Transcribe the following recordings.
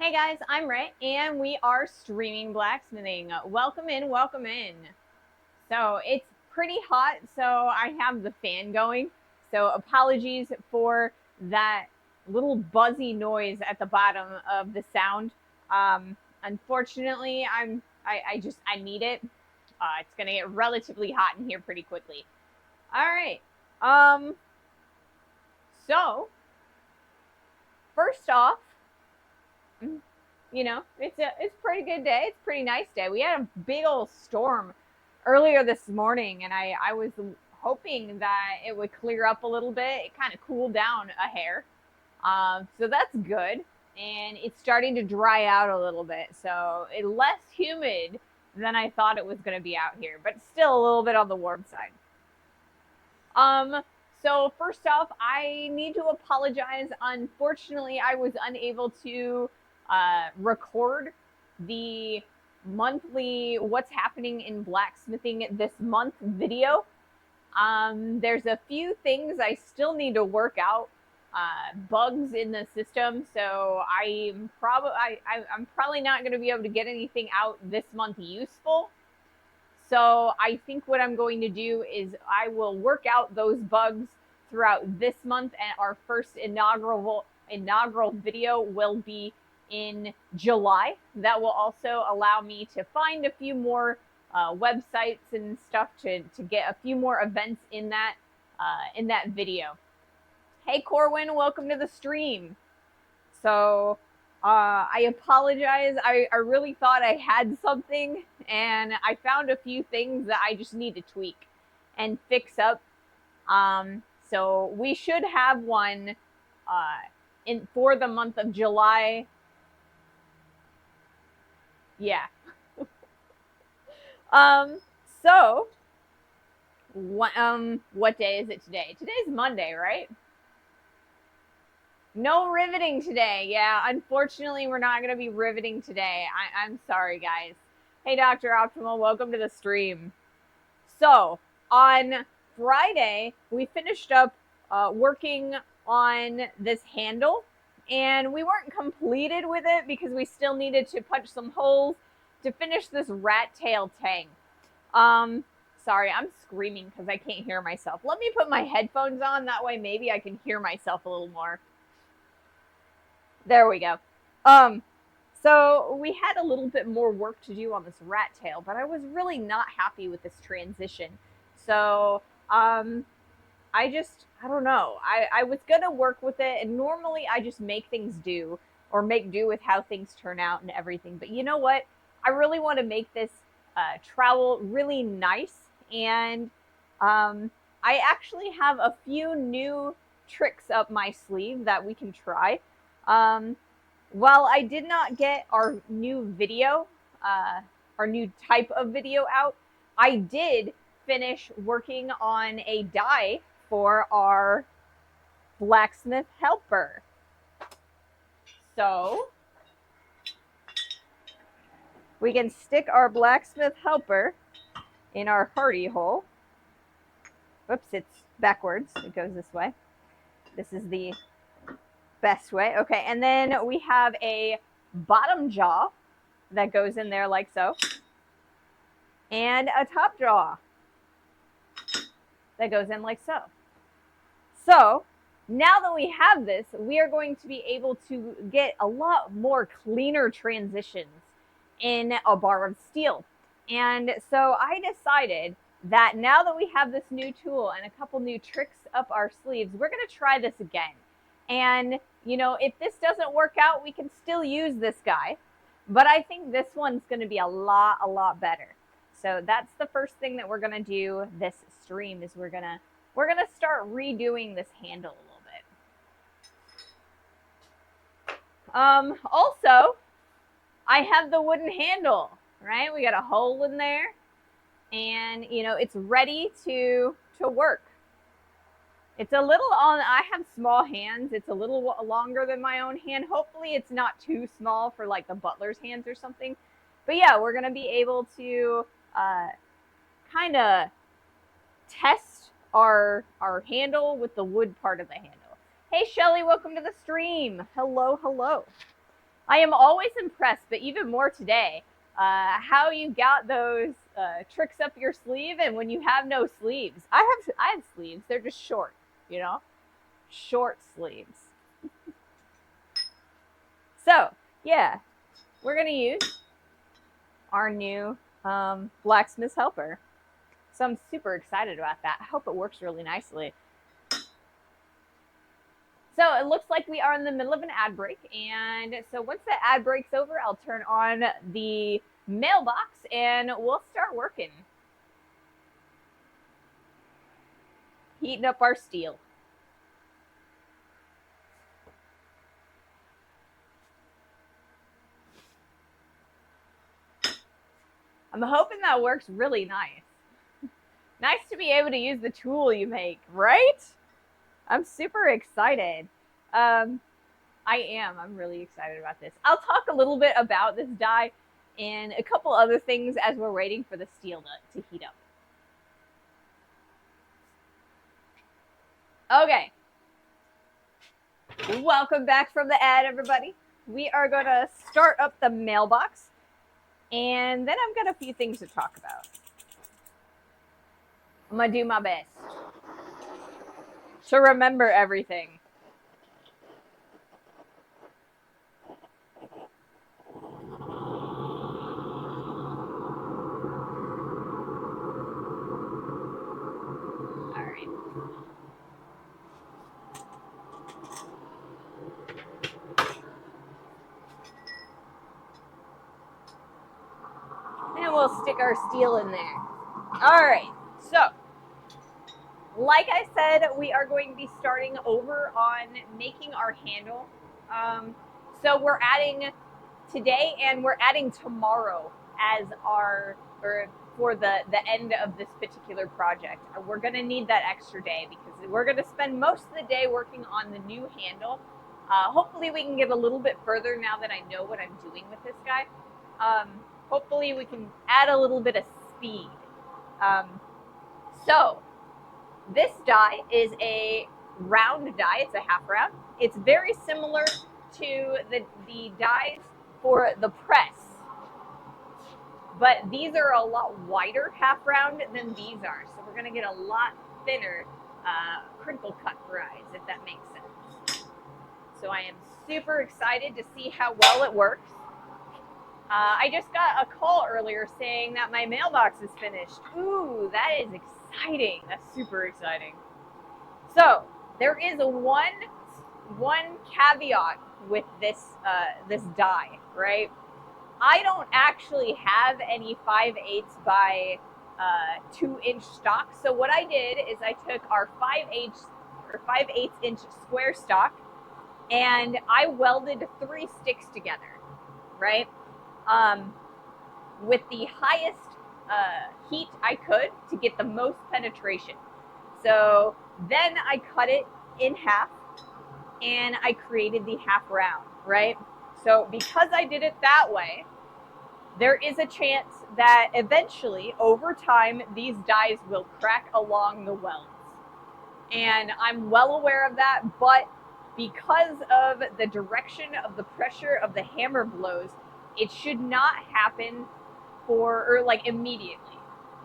Hey guys, I'm Ray, and we are streaming blacksmithing. Welcome in, welcome in. So it's pretty hot, so I have the fan going. So apologies for that little buzzy noise at the bottom of the sound. Unfortunately, I need it. It's gonna get relatively hot in here pretty quickly. All right. Um. So first off, it's a pretty good day. It's a pretty nice day. We had a big old storm earlier this morning, and I was hoping that it would clear up a little bit. It kind of cooled down a hair, so that's good. And it's starting to dry out a little bit, so it's less humid than I thought it was going to be out here, but still a little bit on the warm side. So first off, I need to apologize. Unfortunately, I was unable to record the monthly what's happening in blacksmithing this month video. There's a few things I still need to work out, bugs in the system, so I'm probably not going to be able to get anything out this month useful. So I think what I'm going to do is I will work out those bugs throughout this month, and our first inaugural video will be in July. That will also allow me to find a few more websites and stuff to get a few more events in that video. Hey Corwin, welcome to the stream. So I apologize. I really thought I had something, and I found a few things that I just need to tweak and fix up. So we should have one for the month of July. Yeah. So what day is it today? Today's Monday, right? No riveting today. Yeah, unfortunately, we're not going to be riveting today. I'm sorry, guys. Hey, Dr. Optimal, welcome to the stream. So, on Friday, we finished up working on this handle, and we weren't completed with it because we still needed to punch some holes to finish this rat tail tang. Sorry, I'm screaming because I can't hear myself. Let me put my headphones on. That way maybe I can hear myself a little more. There we go. So we had a little bit more work to do on this rat tail, but I was really not happy with this transition. So, I don't know. I was going to work with it, and normally I just make things do, or make do with how things turn out and everything. But you know what? I really want to make this trowel really nice, and I actually have a few new tricks up my sleeve that we can try. While I did not get our new video, our new type of video out, I did finish working on a die for our blacksmith helper. So we can stick our blacksmith helper in our hardy hole. Whoops, it's backwards. It goes this way. This is the best way. Okay, and then we have a bottom jaw that goes in there like so, and a top jaw that goes in like so. So now that we have this, we are going to be able to get a lot more cleaner transitions in a bar of steel. And so I decided that now that we have this new tool and a couple new tricks up our sleeves, we're going to try this again. And if this doesn't work out, we can still use this guy. But I think this one's going to be a lot better. So that's the first thing that we're going to do this stream, is we're going to start redoing this handle a little bit. Also, I have the wooden handle, right? We got a hole in there, and it's ready to work. It's a little on, I have small hands. It's a little longer than my own hand. Hopefully it's not too small for like the butler's hands or something. But yeah, we're going to be able to kind of test our handle with the wood part of the handle. Hey Shelly, welcome to the stream. Hello. I am always impressed, but even more today, how you got those tricks up your sleeve, and when you have no sleeves. I have sleeves. They're just short, you know, short sleeves. So yeah, we're gonna use our new blacksmith's helper. So I'm super excited about that. I hope it works really nicely. So it looks like we are in the middle of an ad break. And so once that ad break's over, I'll turn on the mailbox and we'll start working. Heating up our steel. I'm hoping that works really nice. Nice to be able to use the tool you make, right? I'm super excited. I am. I'm really excited about this. I'll talk a little bit about this die and a couple other things as we're waiting for the steel to heat up. Okay. Welcome back from the ad, everybody. We are going to start up the mailbox, and then I've got a few things to talk about. I'm going to do my best to remember everything. All right. And we'll stick our steel in there. All right. So, like I said, we are going to be starting over on making our handle. So we're adding today and we're adding tomorrow as our, or for the end of this particular project. We're going to need that extra day because we're going to spend most of the day working on the new handle. Hopefully we can get a little bit further now that I know what I'm doing with this guy. Hopefully we can add a little bit of speed. So this die is a round die. It's a half round. It's very similar to the dies for the press, but these are a lot wider half round than these are. So we're going to get a lot thinner crinkle cut fries, if that makes sense. So I am super excited to see how well it works. I just got a call earlier saying that my mailbox is finished. Ooh, that is exciting. That's super exciting. So there is one caveat with this this die, right? I don't actually have any 5/8 by 2-inch stock. So what I did is I took our 5/8 inch square stock and I welded 3 sticks together, right? With the highest heat I could to get the most penetration. So then I cut it in half and I created the half round, right? So because I did it that way, there is a chance that eventually, over time, these dies will crack along the welds. And I'm well aware of that, but because of the direction of the pressure of the hammer blows, it should not happen like immediately,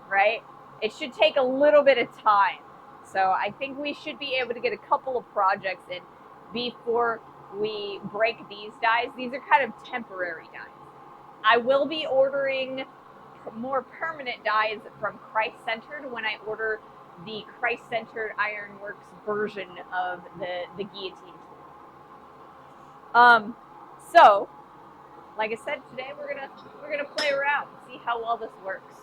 right? It should take a little bit of time. So I think we should be able to get a couple of projects in before we break these dies. These are kind of temporary dies. I will be ordering more permanent dies from Christ Centered when I order the Christ Centered Ironworks version of the guillotine tool. So, like I said, today we're gonna play around, see how well this works.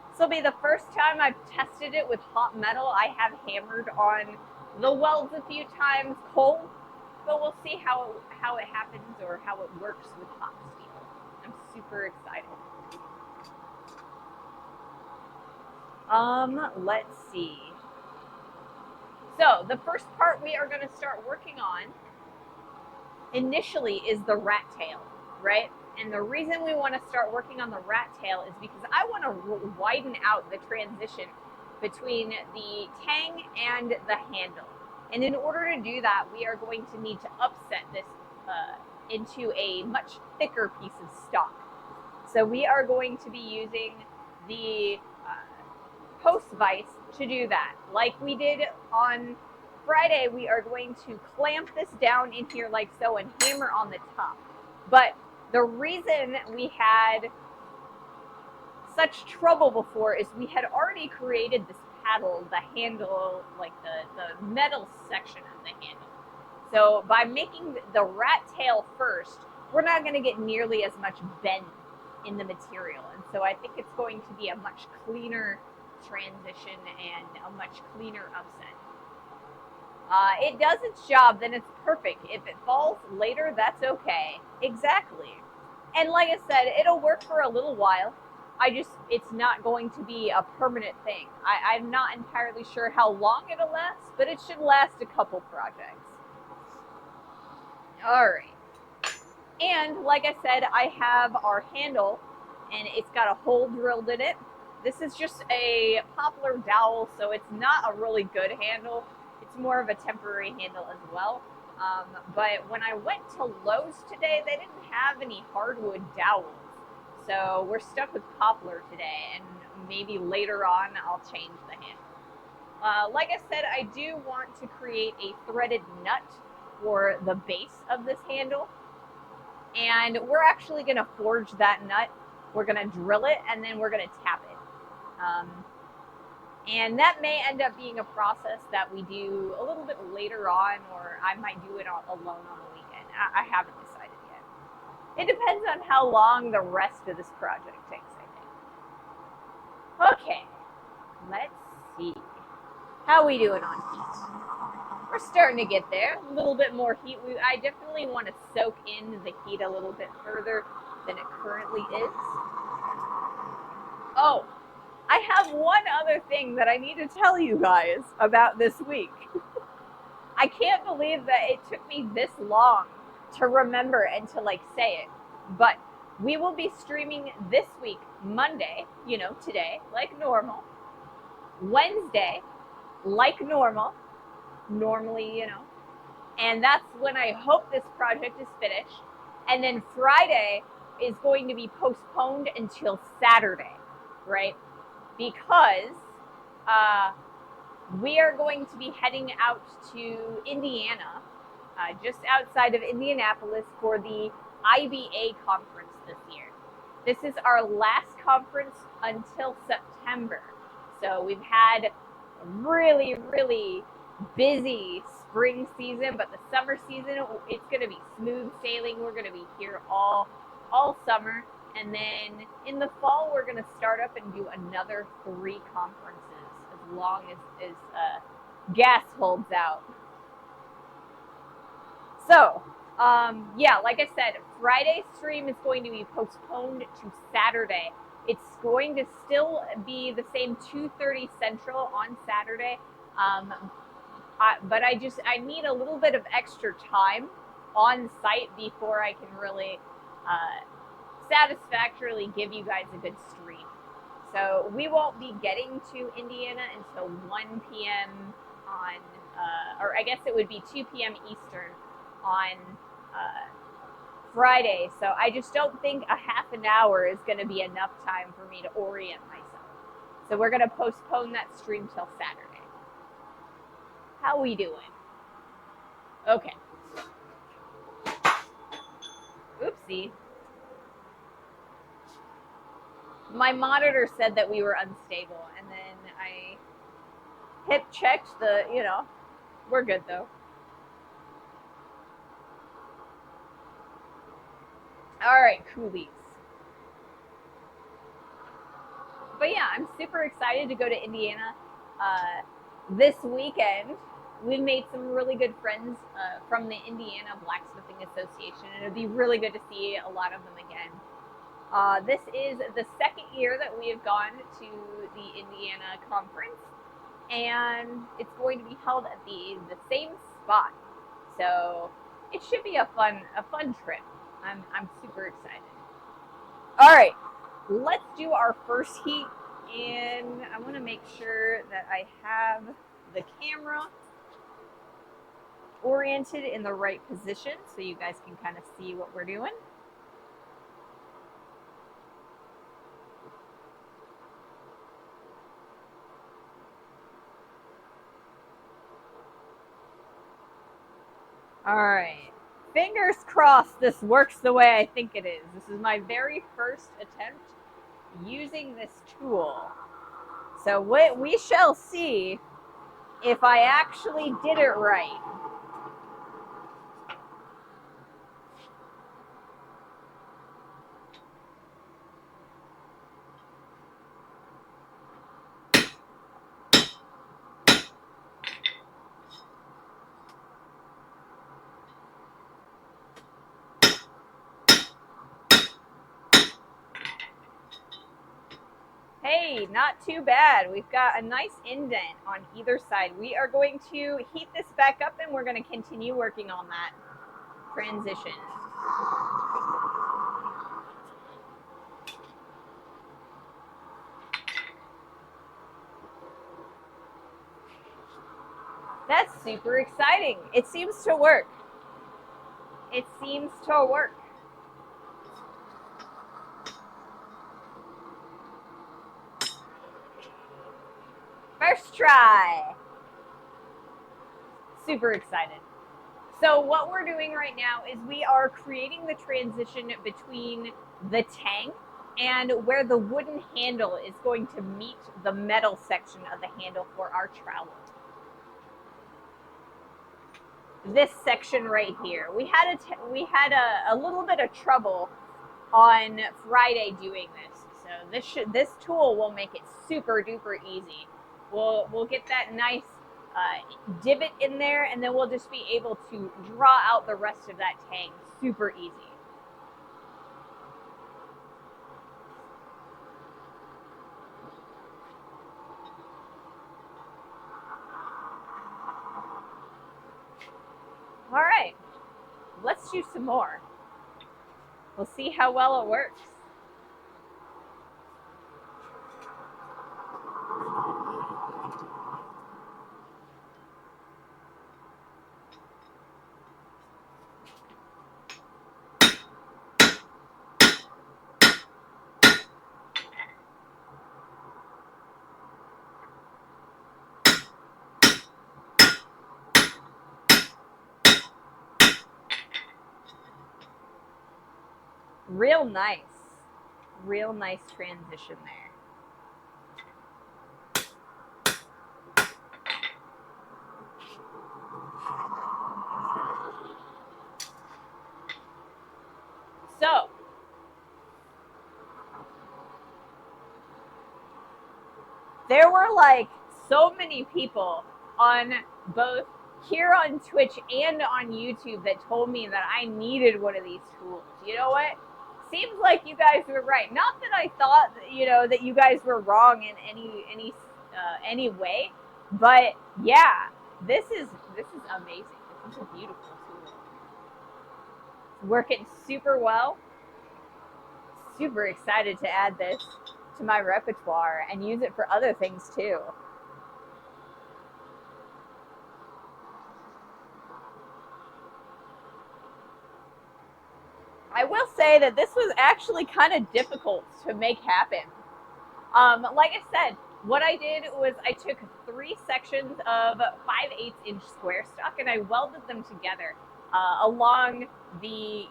This will be the first time I've tested it with hot metal. I have hammered on the welds a few times cold, but we'll see how it happens or how it works with hot steel. I'm super excited. Let's see. So the first part we are going to start working on initially is the rat tail, right? And the reason we want to start working on the rat tail is because I want to widen out the transition between the tang and the handle. And in order to do that, we are going to need to upset into a much thicker piece of stock. So we are going to be using the post vise to do that. Like we did on Friday, we are going to clamp this down in here like so and hammer on the top. But the reason we had such trouble before is we had already created this paddle, the handle, like the metal section of the handle. So by making the rat tail first, we're not going to get nearly as much bend in the material. And so I think it's going to be a much cleaner transition and a much cleaner upset. It does its job, then it's perfect. If it falls later, that's okay. Exactly. And like I said, it'll work for a little while. It's not going to be a permanent thing. I'm not entirely sure how long it'll last, but it should last a couple projects. All right. And like I said, I have our handle, and it's got a hole drilled in it. This is just a poplar dowel, so it's not a really good handle. It's more of a temporary handle as well. But when I went to Lowe's today, they didn't have any hardwood dowels. So we're stuck with poplar today, and maybe later on I'll change the handle. Like I said, I do want to create a threaded nut for the base of this handle. And we're actually going to forge that nut. We're going to drill it, and then we're going to tap it. And that may end up being a process that we do a little bit later on, or I might do it alone on the weekend. I haven't decided yet. It depends on how long the rest of this project takes, I think. Okay, let's see. How are we doing on heat? We're starting to get there. A little bit more heat. I definitely want to soak in the heat a little bit further than it currently is. Oh, I have one other thing that I need to tell you guys about this week. I can't believe that it took me this long to remember and to say it, but we will be streaming this week, Monday, today, like normal, Wednesday, like normal, normally, and that's when I hope this project is finished. And then Friday is going to be postponed until Saturday, right? Because we are going to be heading out to Indiana, just outside of Indianapolis, for the IBA conference this year. This is our last conference until September. So we've had a really, really busy spring season, but the summer season, it's going to be smooth sailing. We're going to be here all summer. And then in the fall, we're going to start up and do another 3 conferences as long as gas holds out. So, yeah, like I said, Friday's stream is going to be postponed to Saturday. It's going to still be the same 2:30 Central on Saturday. But I need a little bit of extra time on site before I can really satisfactorily give you guys a good stream. So we won't be getting to Indiana until 1 p.m. on, or I guess it would be 2 p.m. Eastern on Friday. So I just don't think a half an hour is going to be enough time for me to orient myself. So we're going to postpone that stream till Saturday. How we doing? Okay. Oopsie. My monitor said that we were unstable, and then I hip checked we're good though. All right, coolies. But yeah, I'm super excited to go to Indiana this weekend. We've made some really good friends from the Indiana Blacksmithing Association, and it'd be really good to see a lot of them again. This is the second year that we have gone to the Indiana conference, and it's going to be held at the same spot. So it should be a fun trip. I'm super excited. All right, let's do our first heat, and I want to make sure that I have the camera oriented in the right position so you guys can kind of see what we're doing. All right. Fingers crossed this works the way I think it is. This is my very first attempt using this tool. So we shall see if I actually did it right. Hey, not too bad. We've got a nice indent on either side. We are going to heat this back up and we're going to continue working on that transition. That's super exciting. It seems to work. It seems to work. First try. Super excited. So what we're doing right now is we are creating the transition between the tang and where the wooden handle is going to meet the metal section of the handle for our trowel. This section right here. We had a little bit of trouble on Friday doing this. So this tool will make it super duper easy. We'll get that nice divot in there, and then we'll just be able to draw out the rest of that tang super easy. All right, let's do some more. We'll see how well it works. Real nice transition there. So there were like so many people on both here on Twitch and on YouTube that told me that I needed one of these tools. You know what? Seems like you guys were right. Not that I thought, that you guys were wrong in any way, but yeah, this is amazing. This is a beautiful tool. It's working super well. Super excited to add this to my repertoire and use it for other things too. I will say that this was actually kind of difficult to make happen. Like I said, what I did was I took 3 sections of 5/8 inch square stock and I welded them together along the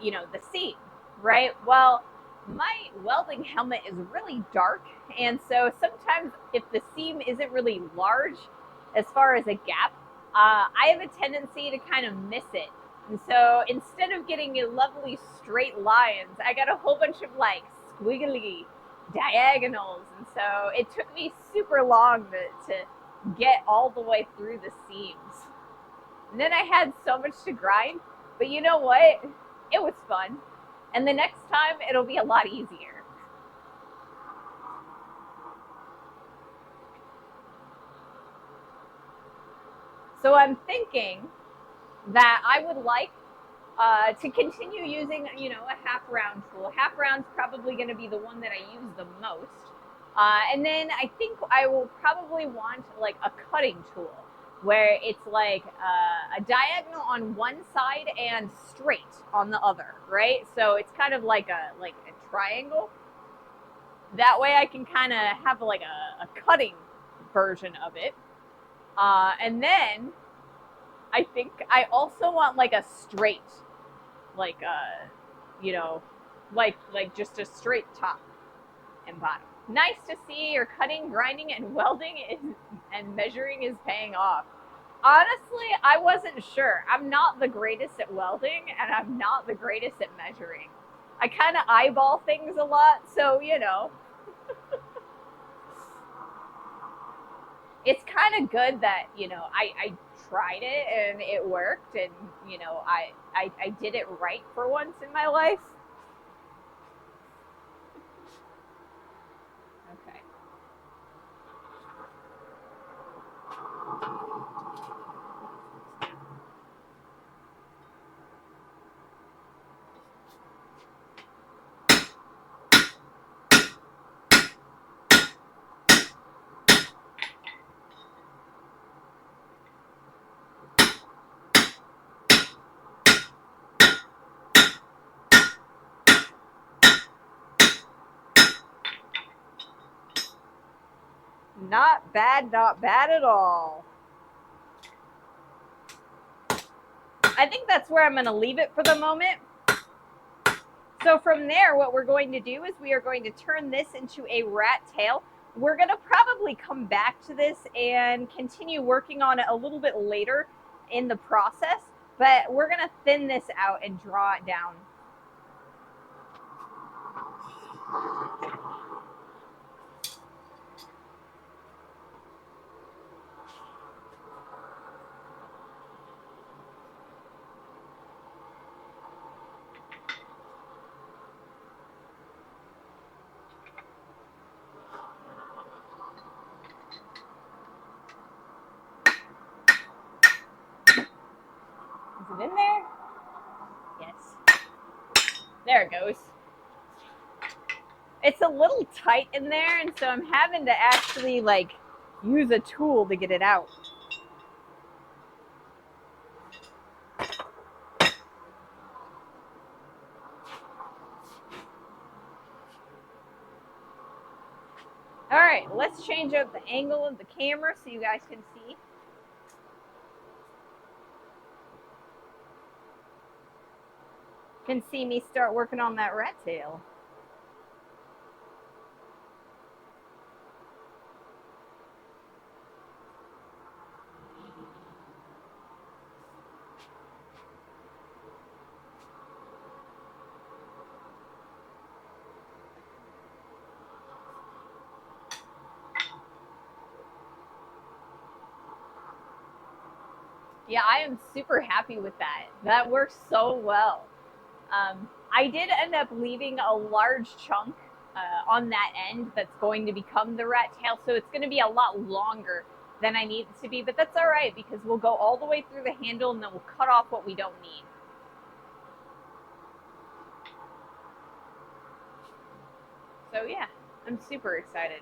seam, right? Well, my welding helmet is really dark, and so sometimes if the seam isn't really large as far as a gap, I have a tendency to kind of miss it. And so instead of getting lovely straight lines, I got a whole bunch of like squiggly diagonals. And so it took me super long to get all the way through the seams. And then I had so much to grind, but you know what? It was fun. And the next time it'll be a lot easier. So I'm thinking that I would like to continue using, a half round tool. Half round's probably going to be the one that I use the most. And then I think I will probably want like a cutting tool, where it's like a diagonal on one side and straight on the other, right? So it's kind of like a triangle. That way I can kind of have like a cutting version of it. And then I think I also want like a straight, like you know, like just a straight top and bottom. Nice to see your cutting, grinding, and welding and measuring is paying off. Honestly, I wasn't sure. I'm not the greatest at welding, and I'm not the greatest at measuring. I kind of eyeball things a lot, so you know. It's kind of good that, you know, I tried it and it worked, and you know, I did it right for once in my life. Okay. Not bad at all. I think that's where I'm going to leave it for the moment. So from there, what we're going to do is we are going to turn this into a rat tail. We're going to probably come back to this and continue working on it a little bit later in the process, but we're going to thin this out and draw it down. Is it in there? Yes. There it goes. It's a little tight in there, and so I'm having to actually like use a tool to get it out. All right, let's change up the angle of the camera so you guys can see. Can see me start working on that rat tail. Yeah, I am super happy with that. That works so well. I did end up leaving a large chunk on that end that's going to become the rat tail, so it's going to be a lot longer than I need it to be, but that's all right because we'll go all the way through the handle and then we'll cut off what we don't need. So yeah, I'm super excited.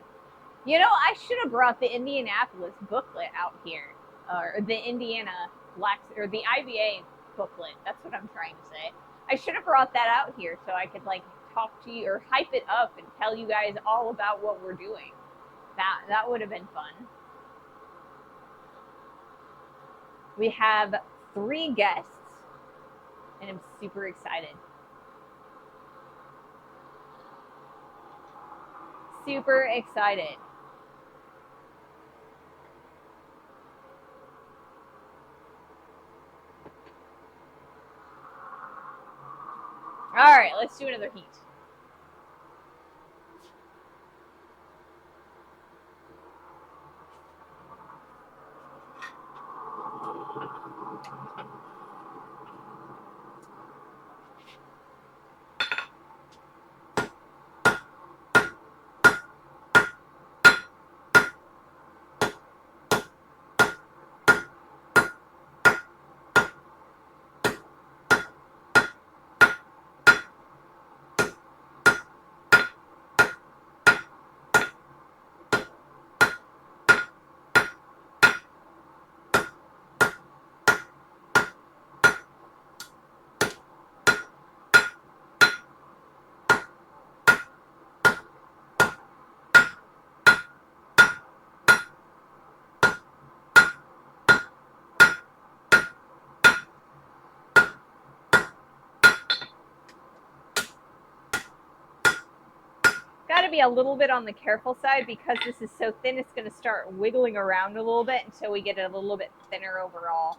You know, I should have brought the Indianapolis booklet out here, or the Indiana Black, or the IBA booklet. That's what I'm trying to say. I should have brought that out here so I could like talk to you or hype it up and tell you guys all about what we're doing. That would have been fun. We have 3 guests, and I'm super excited. Super excited. All right, let's do another heat. got to be a little bit on the careful side because this is so thin, it's going to start wiggling around a little bit until we get it a little bit thinner overall.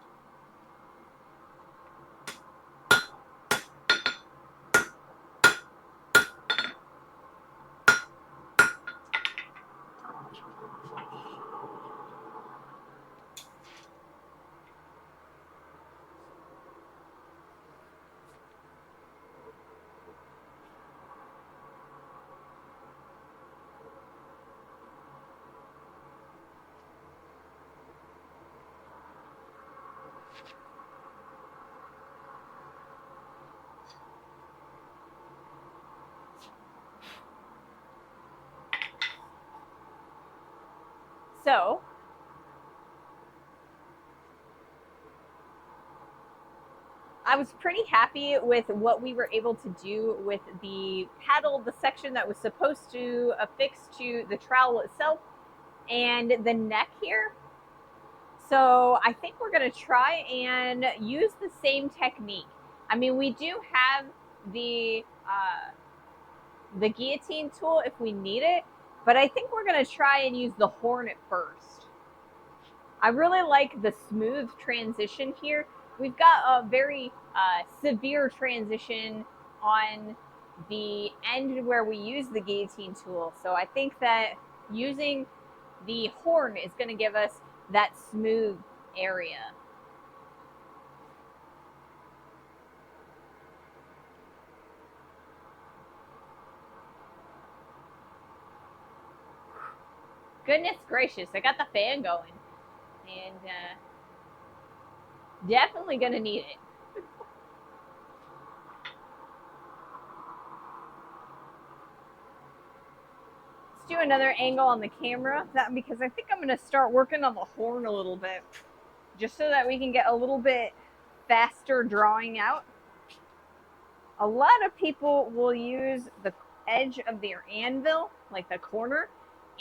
So I was pretty happy with what we were able to do with the paddle, the section that was supposed to affix to the trowel itself, and the neck here. So I think we're going to try and use the same technique. I mean, we do have the guillotine tool if we need it, but I think we're going to try and use the horn at first. I really like the smooth transition here. We've got a very severe transition on the end where we use the guillotine tool. So I think that using the horn is going to give us that smooth area. Goodness gracious, I got the fan going. And definitely going to need it. Let's do another angle on the camera, because I think I'm going to start working on the horn a little bit, just so that we can get a little bit faster drawing out. A lot of people will use the edge of their anvil, like the corner,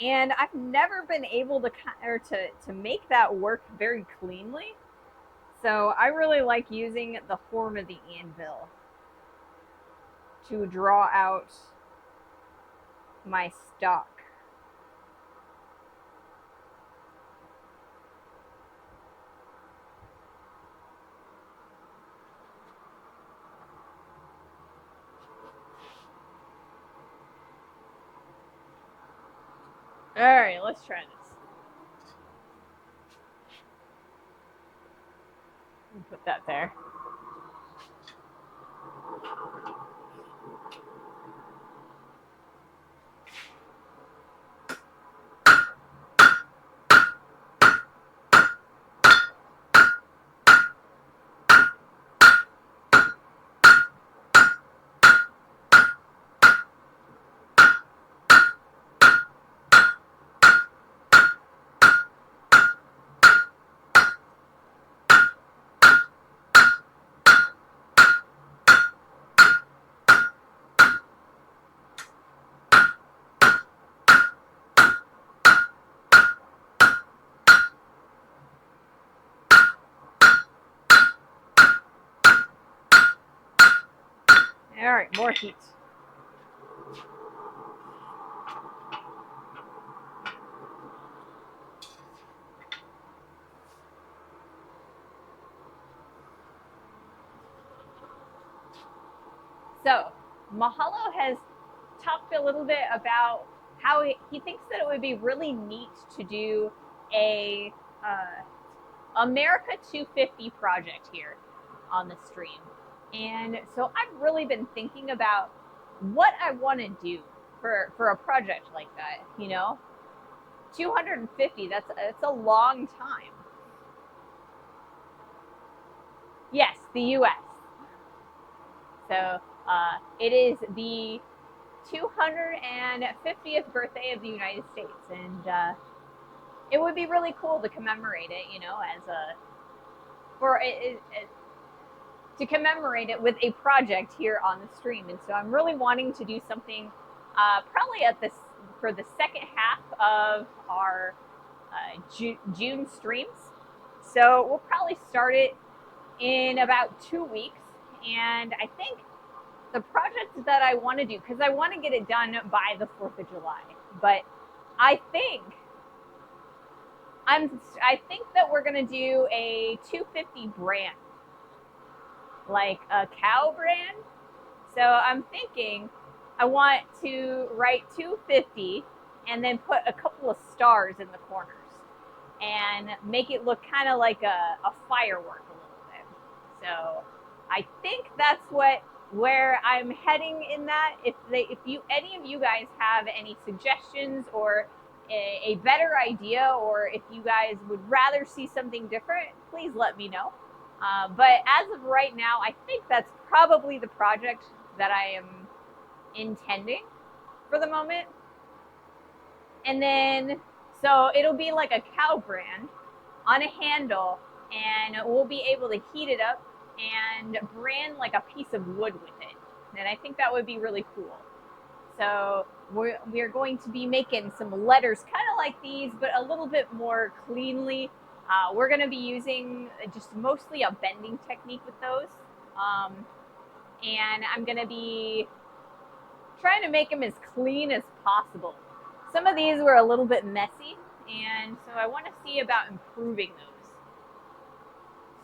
and I've never been able to make that work very cleanly. So I really like using the horn of the anvil to draw out my stock. All right, let's try this. Put that there. All right, more heat. So Mahalo has talked a little bit about how he thinks that it would be really neat to do a America 250 project here on the stream. And so I've really been thinking about what I want to do for a project like that, 250, that's a long time. Yes, the US. So it is the 250th birthday of the United States, and it would be really cool to commemorate it, to commemorate it with a project here on the stream. And so I'm really wanting to do something probably for the second half of our June streams. So we'll probably start it in about 2 weeks. And I think the project that I want to do, because I want to get it done by the 4th of July, but I think that we're going to do a 250 brand, like a cow brand. So I'm thinking I want to write 250 and then put a couple of stars in the corners and make it look kind of like a firework a little bit. So I think that's where I'm heading in that. If any of you guys have any suggestions or a better idea, or if you guys would rather see something different, please let me know. But as of right now, I think that's probably the project that I am intending for the moment. And then, so it'll be like a cow brand on a handle, and we'll be able to heat it up and brand like a piece of wood with it. And I think that would be really cool. So we're going to be making some letters kind of like these, but a little bit more cleanly. We're going to be using just mostly a bending technique with those. And I'm going to be trying to make them as clean as possible. Some of these were a little bit messy, and so I want to see about improving those.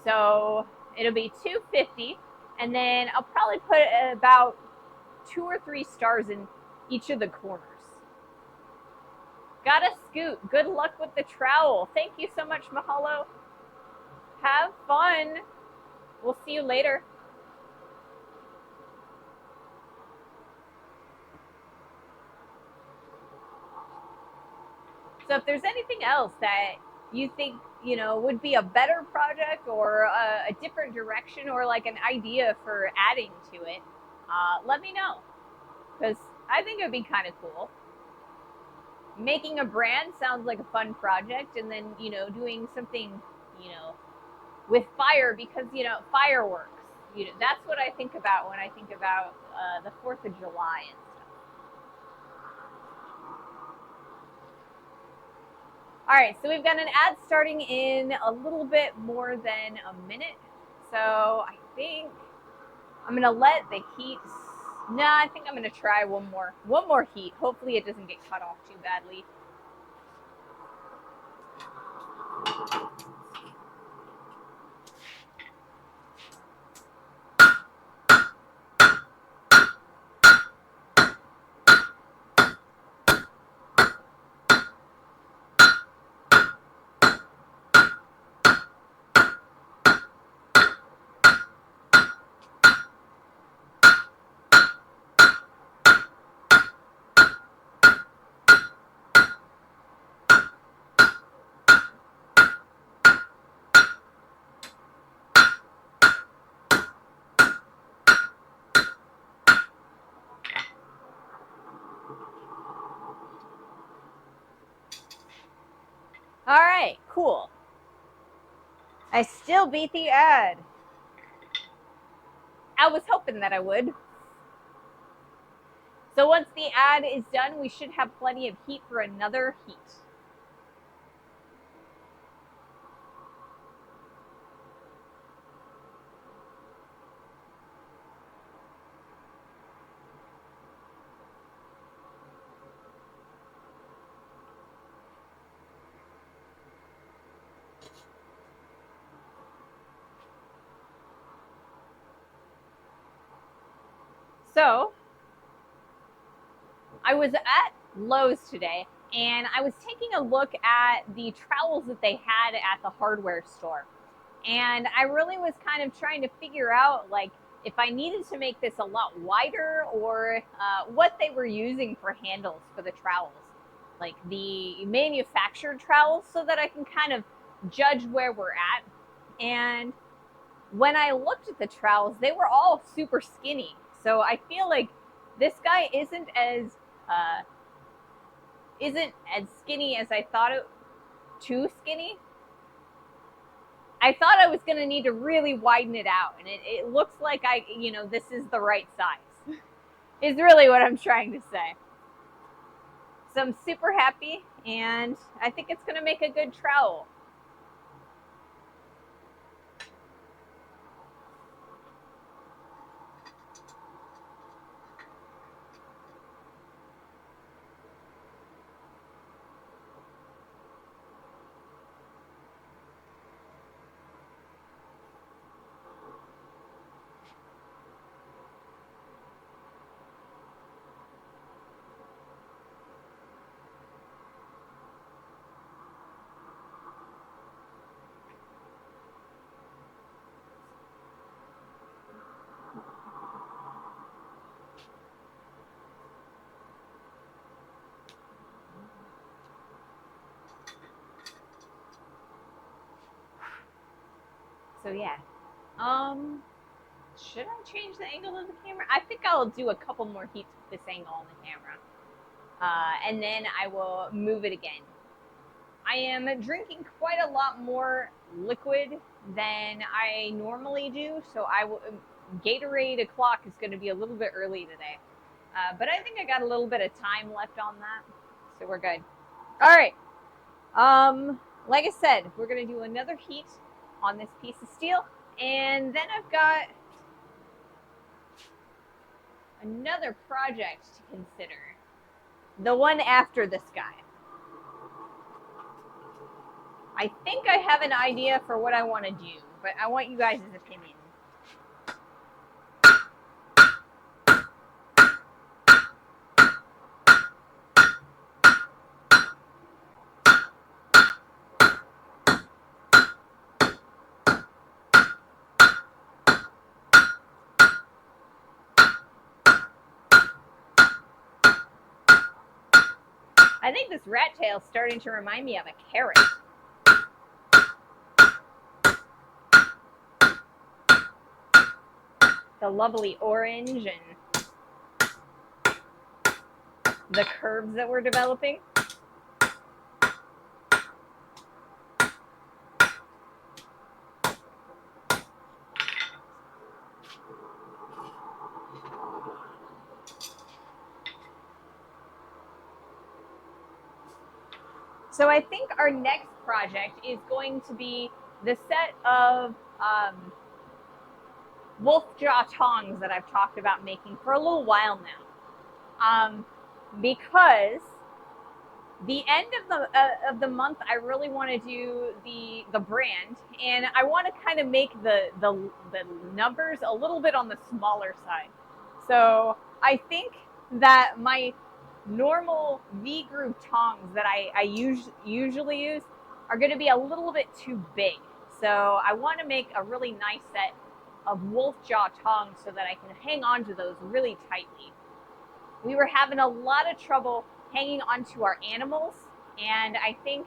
So it'll be 250, and then I'll probably put about 2 or 3 stars in each of the corners. Got a scoot. Good luck with the trowel. Thank you so much, Mahalo. Have fun. We'll see you later. So if there's anything else that you think, would be a better project or a different direction or like an idea for adding to it, let me know, because I think it would be kind of cool. Making a brand sounds like a fun project, and then, doing something, with fire, because, fireworks, that's what I think about when I think about the 4th of July and stuff. All right, so we've got an ad starting in a little bit more than a minute. So I think I'm gonna let the heat. No, I think I'm gonna try one more heat. Hopefully it doesn't get cut off too badly. All right, cool. I still beat the ad. I was hoping that I would. So once the ad is done, we should have plenty of heat for another heat. So I was at Lowe's today, and I was taking a look at the trowels that they had at the hardware store. And I really was kind of trying to figure out, like, if I needed to make this a lot wider, or what they were using for handles for the trowels, like the manufactured trowels, so that I can kind of judge where we're at. And when I looked at the trowels, they were all super skinny. So I feel like this guy isn't as skinny as I thought it. Too skinny. I thought I was going to need to really widen it out, and it looks like this is the right size. Is really what I'm trying to say. So I'm super happy, and I think it's going to make a good trowel. So yeah. Should I change the angle of the camera? I think I'll do a couple more heats with this angle on the camera. And then I will move it again. I am drinking quite a lot more liquid than I normally do, so Gatorade o'clock is going to be a little bit early today. But I think I got a little bit of time left on that, so we're good. All right. Like I said, we're going to do another heat on this piece of steel, and then I've got another project to consider. The one after this guy. I think I have an idea for what I want to do, but I want you guys' opinion. I think this rat tail is starting to remind me of a carrot. The lovely orange and the curves that we're developing. So I think our next project is going to be the set of wolf jaw tongs that I've talked about making for a little while now. Because the end of the month, I really want to do the brand, and I want to kind of make the numbers a little bit on the smaller side. So I think that my normal V groove tongs that I usually use are going to be a little bit too big. So I want to make a really nice set of wolf jaw tongs so that I can hang on to those really tightly. We were having a lot of trouble hanging onto our animals, and I think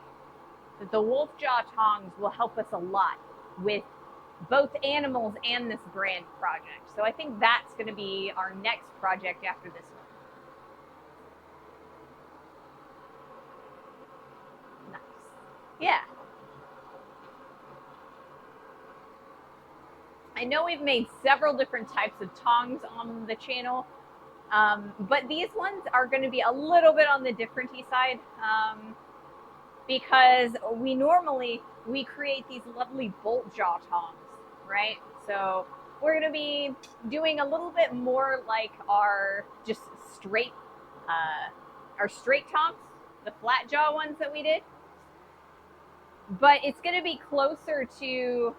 that the wolf jaw tongs will help us a lot with both animals and this brand project. So I think that's going to be our next project after this one. Nice. Yeah. I know we've made several different types of tongs on the channel, but these ones are going to be a little bit on the differenty side, because we create these lovely bolt jaw tongs, right? So we're going to be doing a little bit more like our just straight tongs, the flat jaw ones that we did, but it's going to be closer to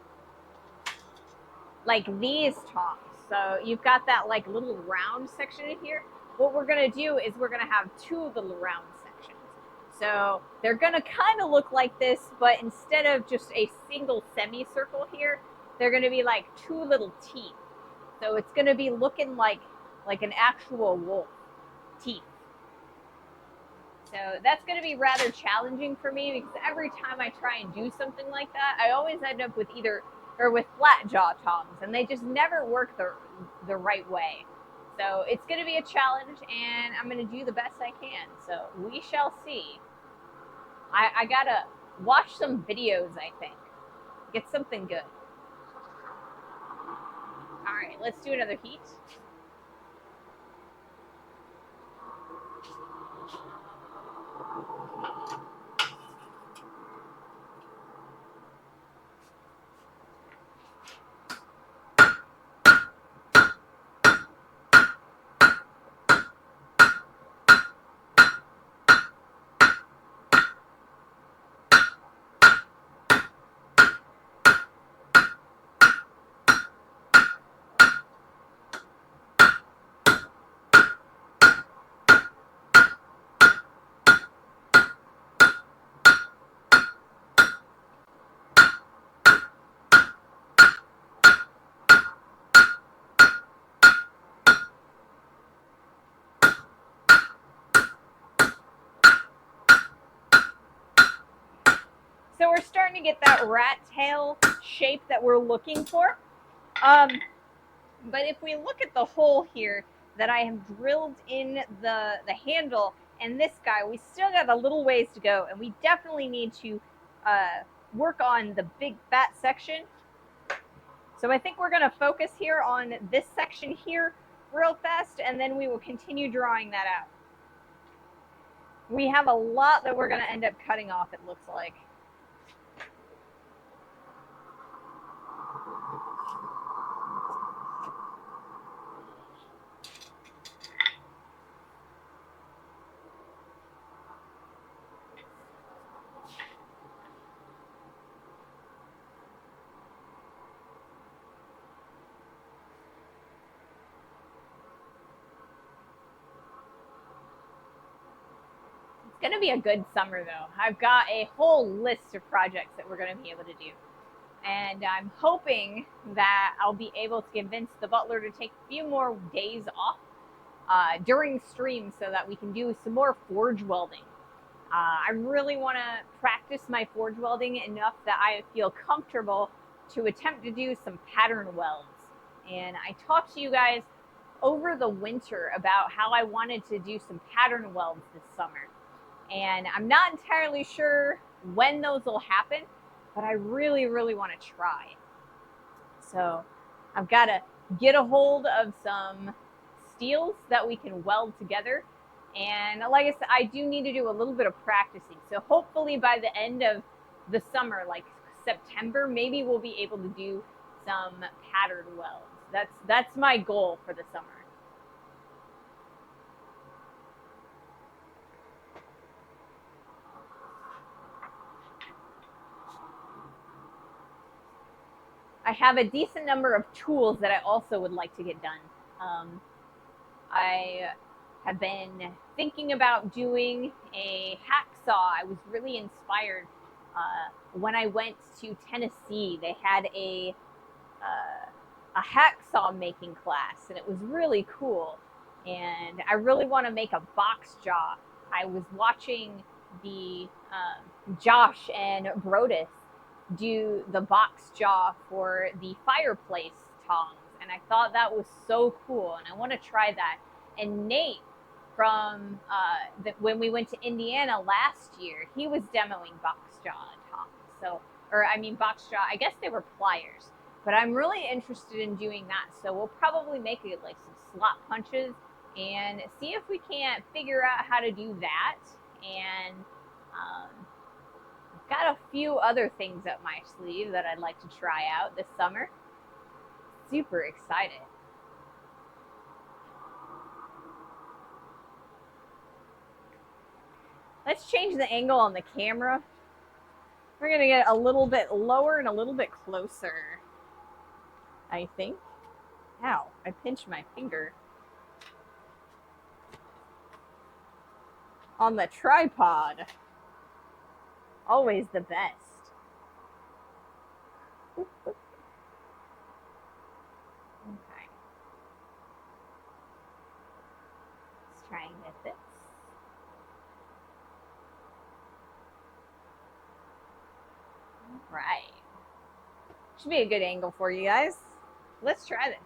like these tongs. So you've got that like little round section in here. What we're going to do is we're going to have two little round sections. So they're going to kind of look like this, but instead of just a single semicircle here, they're going to be like two little teeth. So it's going to be looking like an actual wolf teeth. So that's going to be rather challenging for me, because every time I try and do something like that, I always end up with with flat jaw tongs, and they just never work the right way. So it's going to be a challenge, and I'm going to do the best I can. So we shall see. I got to watch some videos, I think. Get something good. All right, let's do another heat. we're starting to get that rat tail shape that we're looking for. But if we look at the hole here that I have drilled in the handle and this guy, we still got a little ways to go, and we definitely need to work on the big fat section. So I think we're going to focus here on this section here real fast, and then we will continue drawing that out. We have a lot that we're going to end up cutting off, it looks like. It's going to be a good summer, though. I've got a whole list of projects that we're going to be able to do. And I'm hoping that I'll be able to convince the butler to take a few more days off during streams so that we can do some more forge welding. I really want to practice my forge welding enough that I feel comfortable to attempt to do some pattern welds. And I talked to you guys over the winter about how I wanted to do some pattern welds this summer. And I'm not entirely sure when those will happen, but I really, really want to try. So I've got to get a hold of some steels that we can weld together. And like I said, I do need to do a little bit of practicing. So hopefully by the end of the summer, like September, maybe we'll be able to do some pattern welds. That's my goal for the summer. I have a decent number of tools that I also would like to get done. I have been thinking about doing a hacksaw. I was really inspired when I went to Tennessee. They had a hacksaw making class, and it was really cool. And I really want to make a box jaw. I was watching the Josh and Brodus do the box jaw for the fireplace tongs, and I thought that was so cool, and I want to try that. And Nate from when we went to Indiana last year, he was demoing box jaw tongs. So, or I mean box jaw, I guess they were pliers, but I'm really interested in doing that. So we'll probably make it like some slot punches and see if we can't figure out how to do that. And got a few other things up my sleeve that I'd like to try out this summer. Super excited. Let's change the angle on the camera. We're gonna get a little bit lower and a little bit closer, I think. Ow, I pinched my finger on the tripod. Always the best. Okay. Let's try and get this. All right. Should be a good angle for you guys. Let's try this.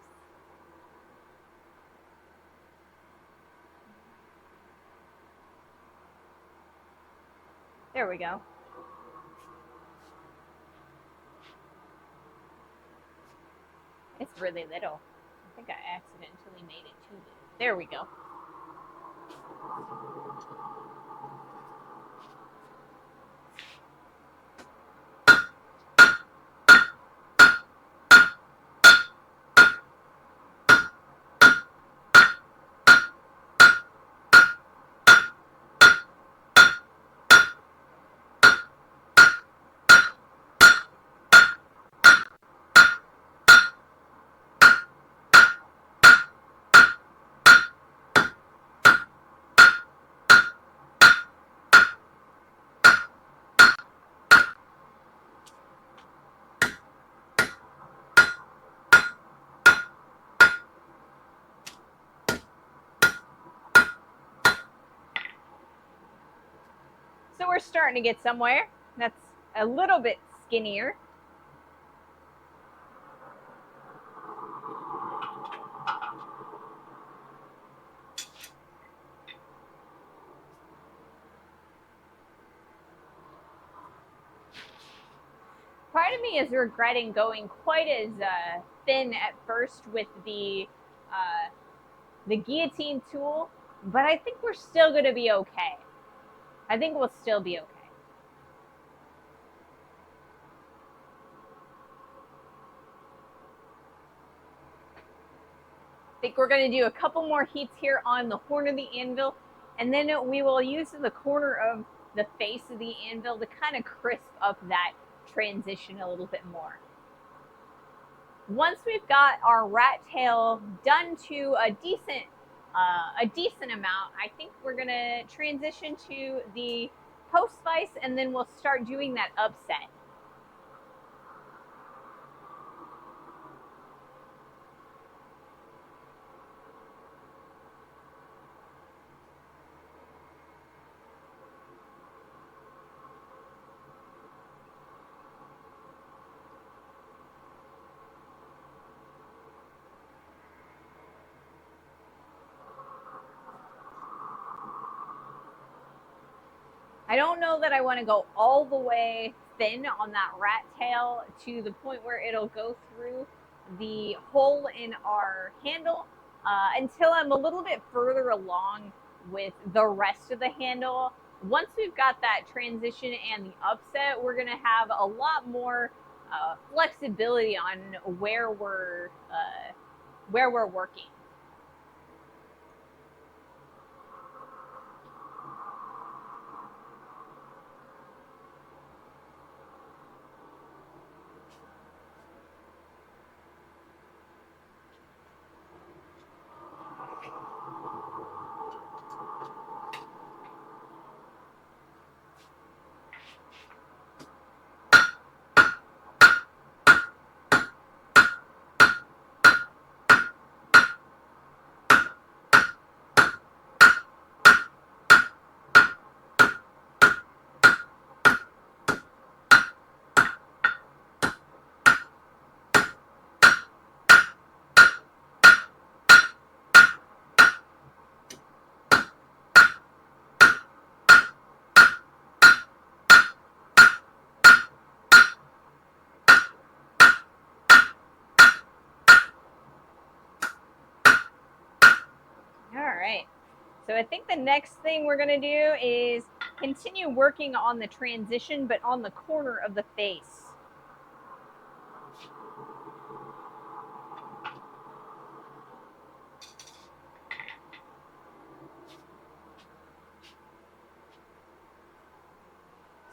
There we go. It's really little. I think I accidentally made it too big. There we go. So we're starting to get somewhere. That's a little bit skinnier. Part of me is regretting going quite as thin at first with the guillotine tool, but I think we're still going to be okay. I think we'll still be okay. I think we're going to do a couple more heats here on the horn of the anvil, and then we will use the corner of the face of the anvil to kind of crisp up that transition a little bit more. Once we've got our rat tail done to a decent amount, I think we're gonna transition to the post slice, and then we'll start doing that upset. I don't know that I want to go all the way thin on that rat tail to the point where it'll go through the hole in our handle until I'm a little bit further along with the rest of the handle. Once we've got that transition and the upset, we're going to have a lot more flexibility on where we're working. Alright, so I think the next thing we're going to do is continue working on the transition, but on the corner of the face.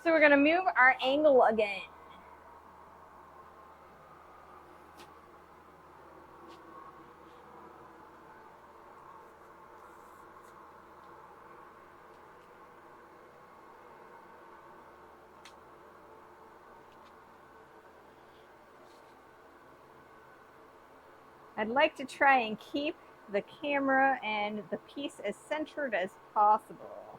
So we're going to move our angle again. I'd like to try and keep the camera and the piece as centered as possible.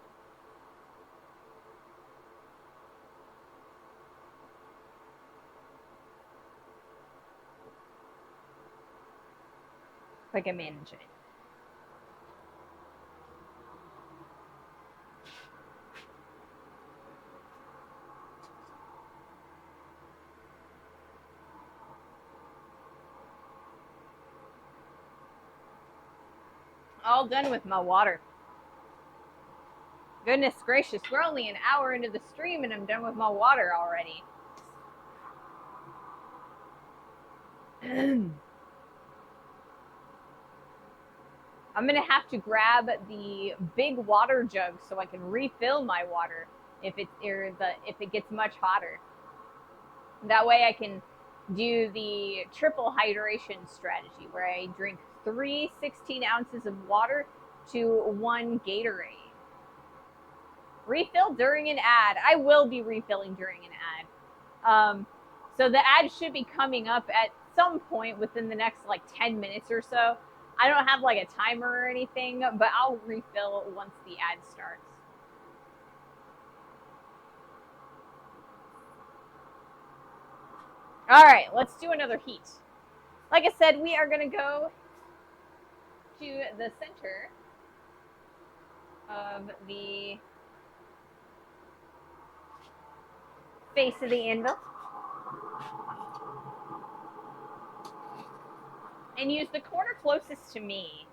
If I can manage it. All done with my water. Goodness gracious, we're only an hour into the stream and I'm done with my water already. I'm gonna have to grab the big water jug so I can refill my water if it gets much hotter. That way I can do the triple hydration strategy where I drink 3 16 ounces of water to 1 Gatorade. Refill during an ad. I will be refilling during an ad. So the ad should be coming up at some point within the next like 10 minutes or so. I don't have like a timer or anything, but I'll refill once the ad starts. All right, let's do another heat. Like I said, we are going to go to the center of the face of the anvil and use the corner closest to me.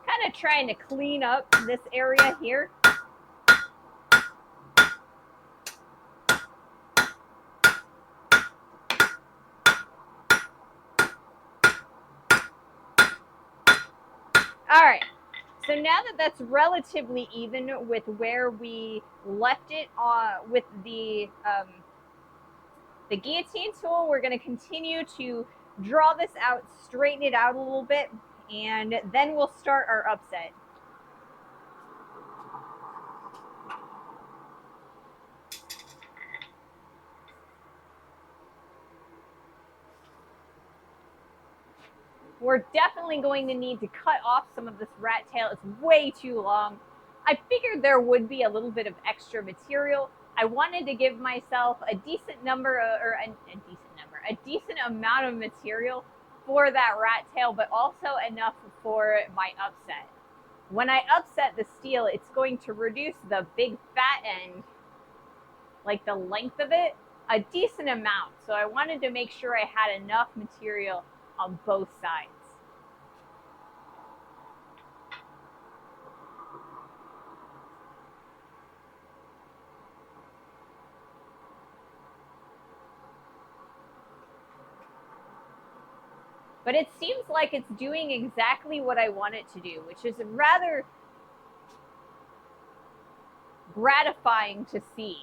Kind of trying to clean up this area here. All right, so now that that's relatively even with where we left it with the guillotine tool, we're going to continue to draw this out, straighten it out a little bit, and then we'll start our upset. We're definitely going to need to cut off some of this rat tail. It's way too long. I figured there would be a little bit of extra material. I wanted to give myself a decent number, or a decent amount of material for that rat tail, but also enough for my upset. When I upset the steel, it's going to reduce the big fat end, like the length of it, a decent amount. So I wanted to make sure I had enough material on both sides. But it seems like it's doing exactly what I want it to do, which is rather gratifying to see.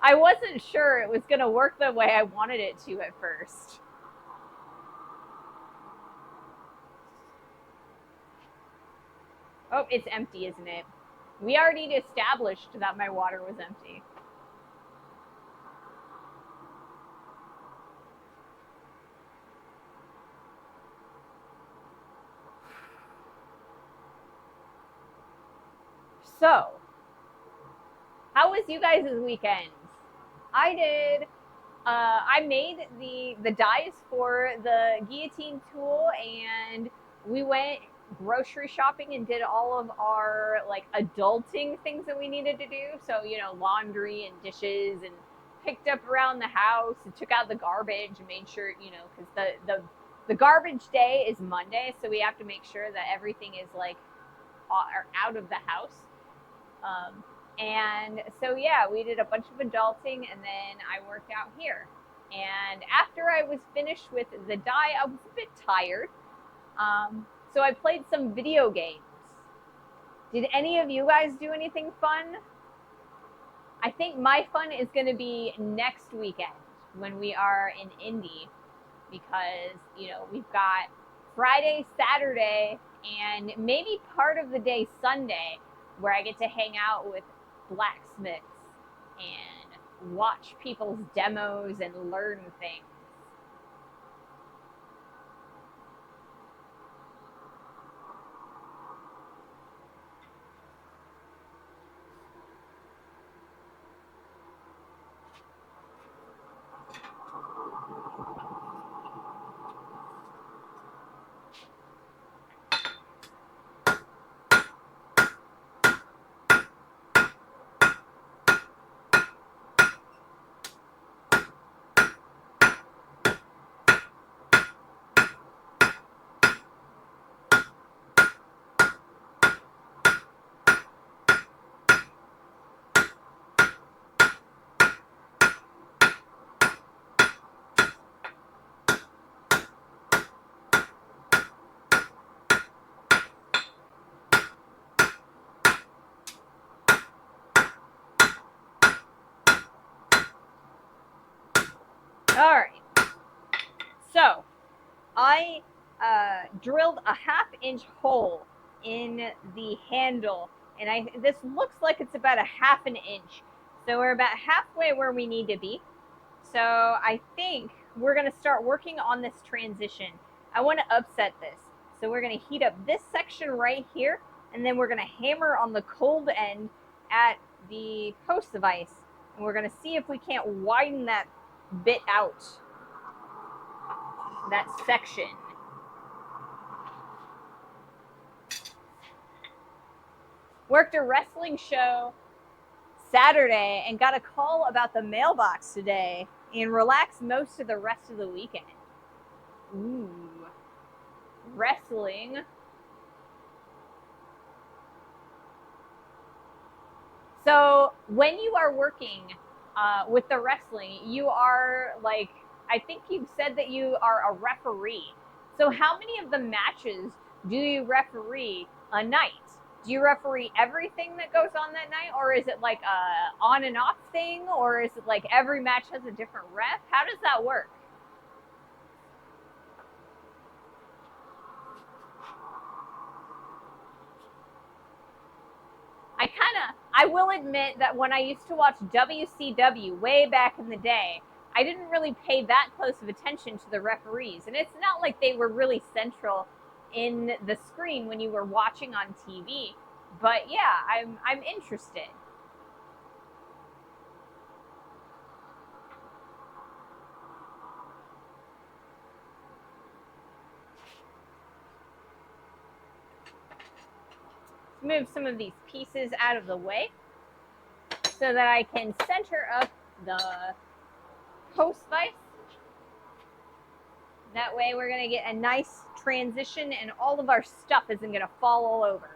I wasn't sure it was going to work the way I wanted it to at first. Oh, it's empty, isn't it? We already established that my water was empty. So, how was you guys' weekend? I did. I made the dies for the guillotine tool, and we went grocery shopping and did all of our like adulting things that we needed to do. So, you know, laundry and dishes, and picked up around the house and took out the garbage and made sure, you know, because the garbage day is Monday, so we have to make sure that everything is like out of the house. And so, yeah, we did a bunch of adulting, and then I worked out here. And after I was finished with the dye, I was a bit tired. So I played some video games. Did any of you guys do anything fun? I think my fun is going to be next weekend when we are in Indy, because, you know, we've got Friday, Saturday, and maybe part of the day Sunday, where I get to hang out with blacksmiths and watch people's demos and learn things. All right. So I drilled a 1/2 inch hole in the handle, and this looks like it's about a 1/2 inch. So we're about halfway where we need to be. So I think we're going to start working on this transition. I want to upset this. So we're going to heat up this section right here, and then we're going to hammer on the cold end at the post device, and we're going to see if we can't widen that bit out, that section. Worked a wrestling show Saturday and got a call about the mailbox today and relaxed most of the rest of the weekend. Ooh, wrestling. So when you are working with the wrestling, you are like, I think you've said that you are a referee. So how many of the matches do you referee a night? Do you referee everything that goes on that night, or is it like a on and off thing, or is it like every match has a different ref? How does that work? I will admit that when I used to watch WCW way back in the day, I didn't really pay that close of attention to the referees. And it's not like they were really central in the screen when you were watching on TV. But yeah, I'm interested. Move some of these pieces out of the way so that I can center up the post vise. That way we're going to get a nice transition and all of our stuff isn't going to fall all over.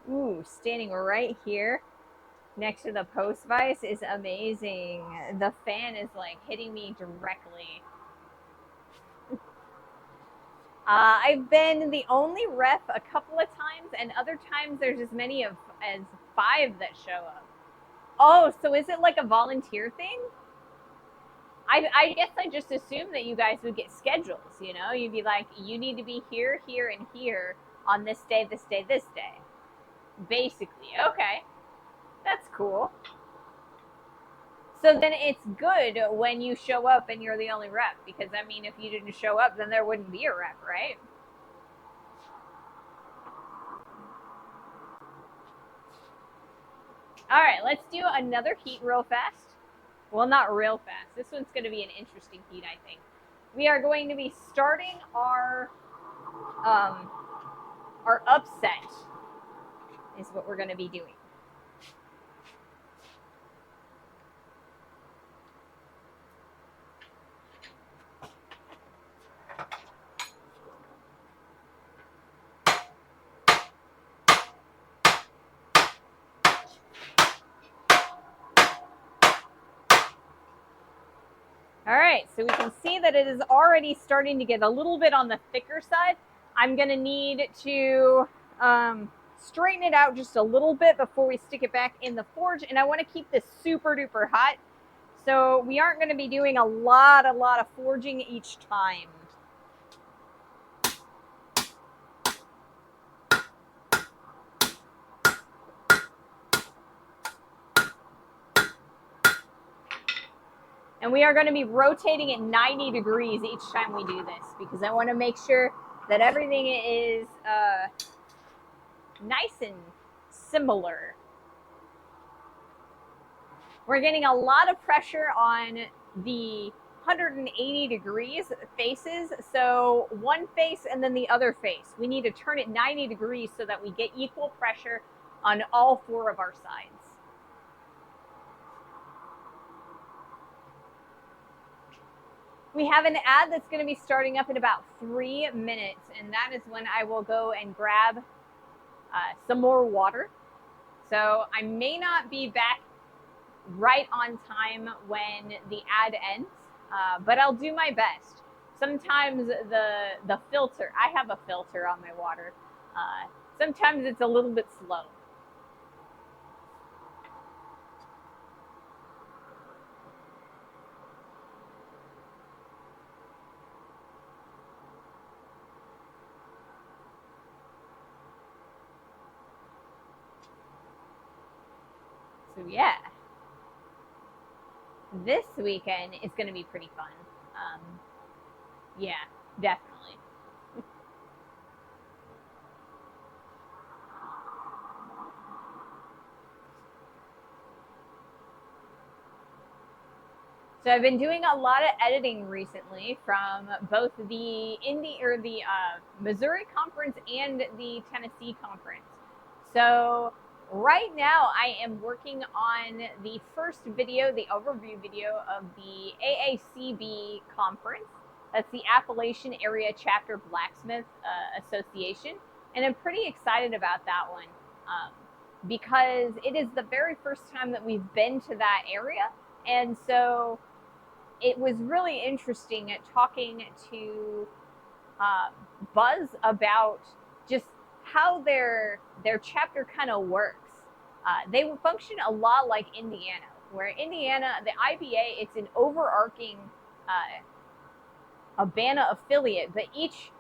Ooh, standing right here next to the post vise is amazing. The fan is like hitting me directly. I've been the only ref a couple of times, and other times there's as many as 5 that show up. Oh, so is it like a volunteer thing? I guess I just assumed that you guys would get schedules, you know? You'd be like, you need to be here, here, and here on this day, this day, this day. Basically, okay. That's cool. So then it's good when you show up and you're the only rep, because I mean, if you didn't show up, then there wouldn't be a rep, right? All right, let's do another heat real fast. Well, not real fast. This one's going to be an interesting heat, I think. We are going to be starting our upset is what we're going to be doing. All right, so we can see that it is already starting to get a little bit on the thicker side. I'm going to need to straighten it out just a little bit before we stick it back in the forge, and I want to keep this super duper hot. So we aren't going to be doing a lot of forging each time. And we are going to be rotating at 90 degrees each time we do this, because I want to make sure that everything is nice and similar. We're getting a lot of pressure on the 180 degrees faces. So one face and then the other face. We need to turn it 90 degrees so that we get equal pressure on all 4 of our sides. We have an ad that's going to be starting up in about 3 minutes, and that is when I will go and grab some more water. So I may not be back right on time when the ad ends, but I'll do my best. Sometimes the filter, I have a filter on my water. Sometimes it's a little bit slow. So yeah, this weekend is going to be pretty fun. Yeah, definitely. So I've been doing a lot of editing recently from both the Missouri conference and the Tennessee conference. So right now I am working on the first video, the overview video of the AACB conference. That's the Appalachian Area Chapter Blacksmith Association. And I'm pretty excited about that one because it is the very first time that we've been to that area. And so it was really interesting at talking to Buzz about just how their chapter kind of works. They function a lot like Indiana, where Indiana, the IBA, it's an overarching Urbana affiliate, but each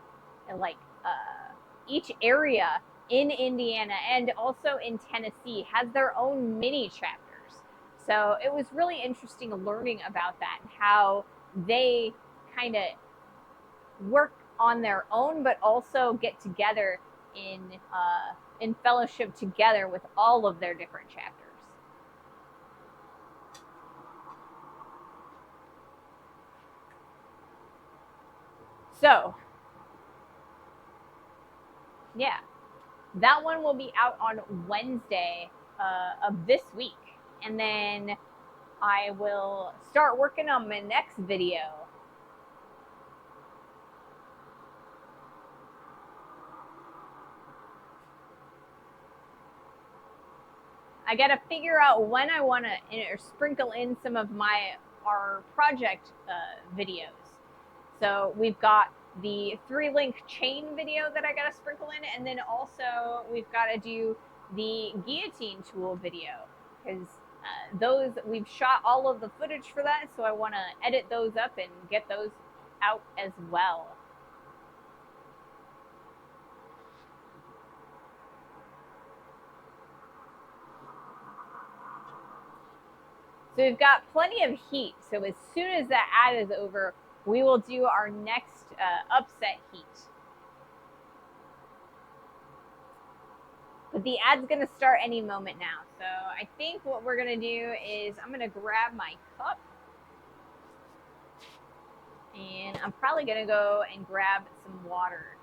area in Indiana and also in Tennessee has their own mini chapters. So it was really interesting learning about that and how they kind of work on their own, but also get together in fellowship together with all of their different chapters. So yeah, that one will be out on Wednesday of this week, and then I will start working on my next video. I got to figure out when I want to sprinkle in some of our project videos. So we've got the 3-link chain video that I got to sprinkle in, and then also we've got to do the guillotine tool video, because those, we've shot all of the footage for that, so I want to edit those up and get those out as well. So we've got plenty of heat. So as soon as that ad is over, we will do our next upset heat. But the ad's going to start any moment now. So I think what we're going to do is I'm going to grab my cup. And I'm probably going to go and grab some water.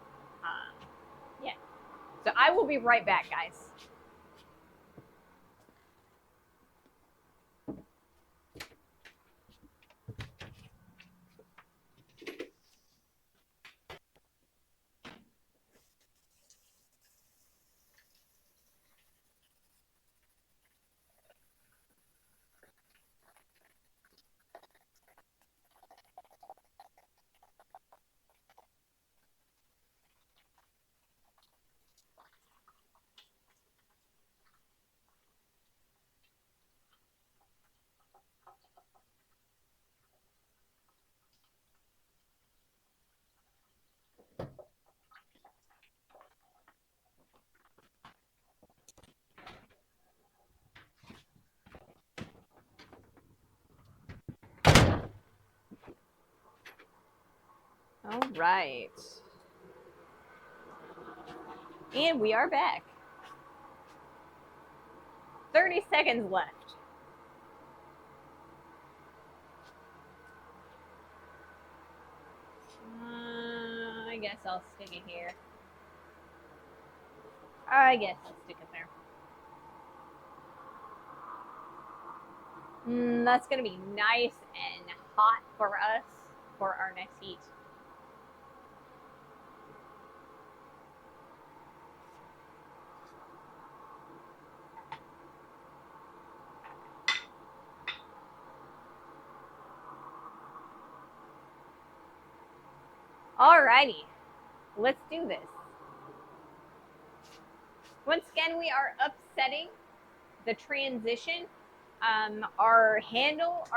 Yeah. So I will be right back, guys. All right. And we are back. 30 seconds left. I guess I'll stick it here. I guess I'll stick it there. That's going to be nice and hot for us for our next heat. Alrighty, let's do this. Once again, we are upsetting the transition. Our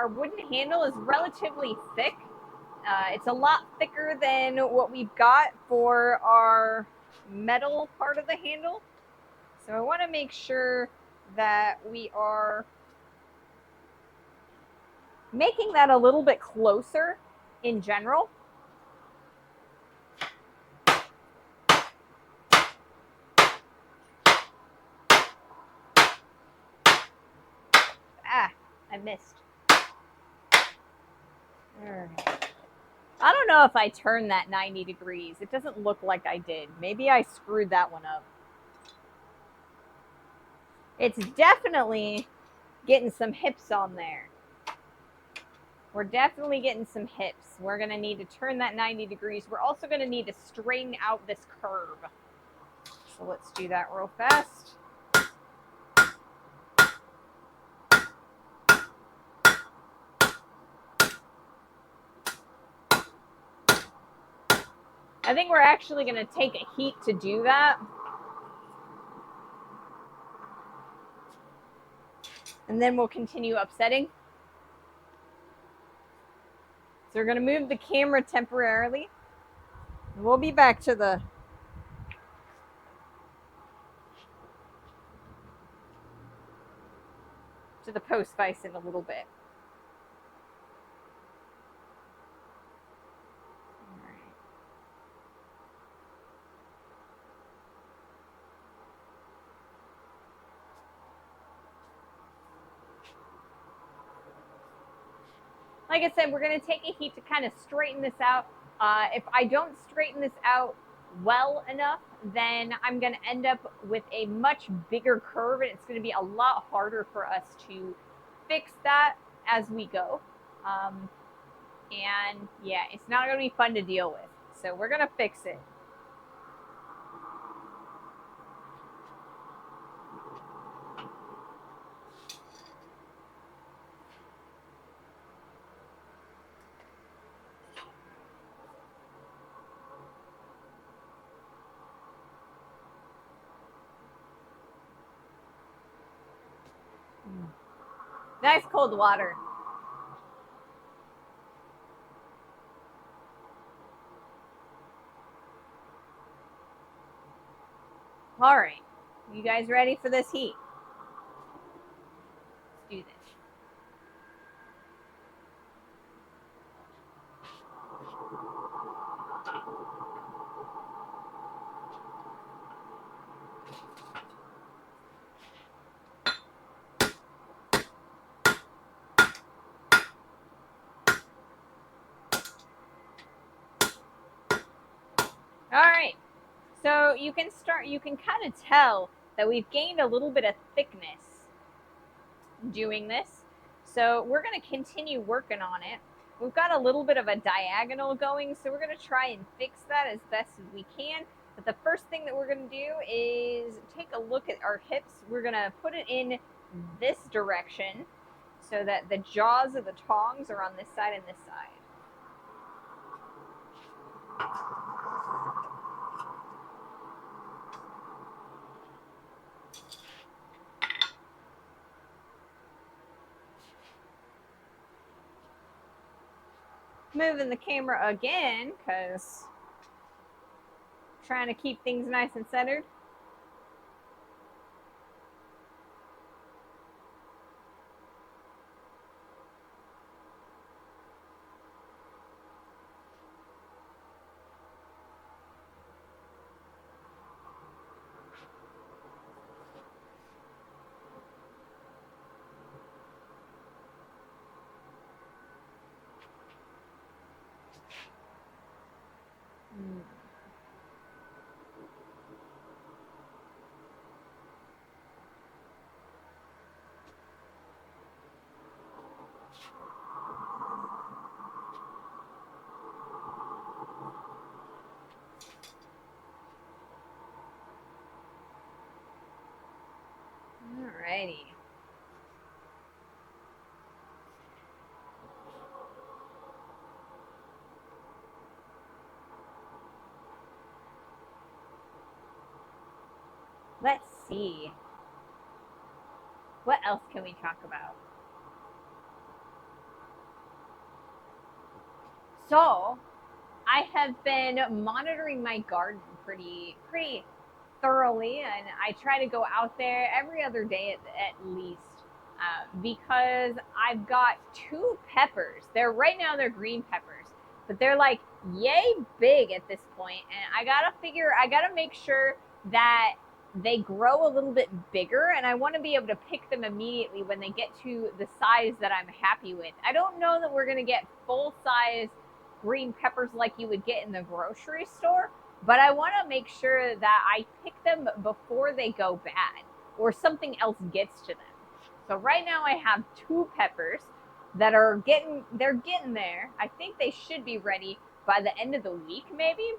wooden handle is relatively thick. It's a lot thicker than what we've got for our metal part of the handle. So I want to make sure that we are making that a little bit closer in general. I missed. I don't know if I turned that 90 degrees. It doesn't look like I did. Maybe I screwed that one up. It's definitely getting some hips on there. We're definitely getting some hips. We're going to need to turn that 90 degrees. We're also going to need to straighten out this curve. So let's do that real fast. I think we're actually going to take a heat to do that. And then we'll continue upsetting. So we're going to move the camera temporarily. We'll be back to the post vise in a little bit. Like I said, we're going to take a heat to kind of straighten this out. If I don't straighten this out well enough, then I'm going to end up with a much bigger curve, and it's going to be a lot harder for us to fix that as we go. And yeah, it's not going to be fun to deal with. So we're going to fix it. Nice cold water. All right, you guys ready for this heat? Let's do this. All right, so you can kind of tell that we've gained a little bit of thickness doing this. So we're going to continue working on it. We've got a little bit of a diagonal going, so we're going to try and fix that as best as we can. But the first thing that we're going to do is take a look at our hips. We're going to put it in this direction so that the jaws of the tongs are on this side and this side. Moving the camera again because trying to keep things nice and centered. righty. Let's see. What else can we talk about? So, I have been monitoring my garden pretty thoroughly, and I try to go out there every other day at least, because I've got 2 peppers. Right now they're green peppers, but they're like yay big at this point, and I gotta make sure that they grow a little bit bigger, and I want to be able to pick them immediately when they get to the size that I'm happy with. I don't know that we're gonna get full size green peppers like you would get in the grocery store, but I want to make sure that I pick them before they go bad or something else gets to them. So right now I have 2 peppers that are getting there. I think they should be ready by the end of the week maybe.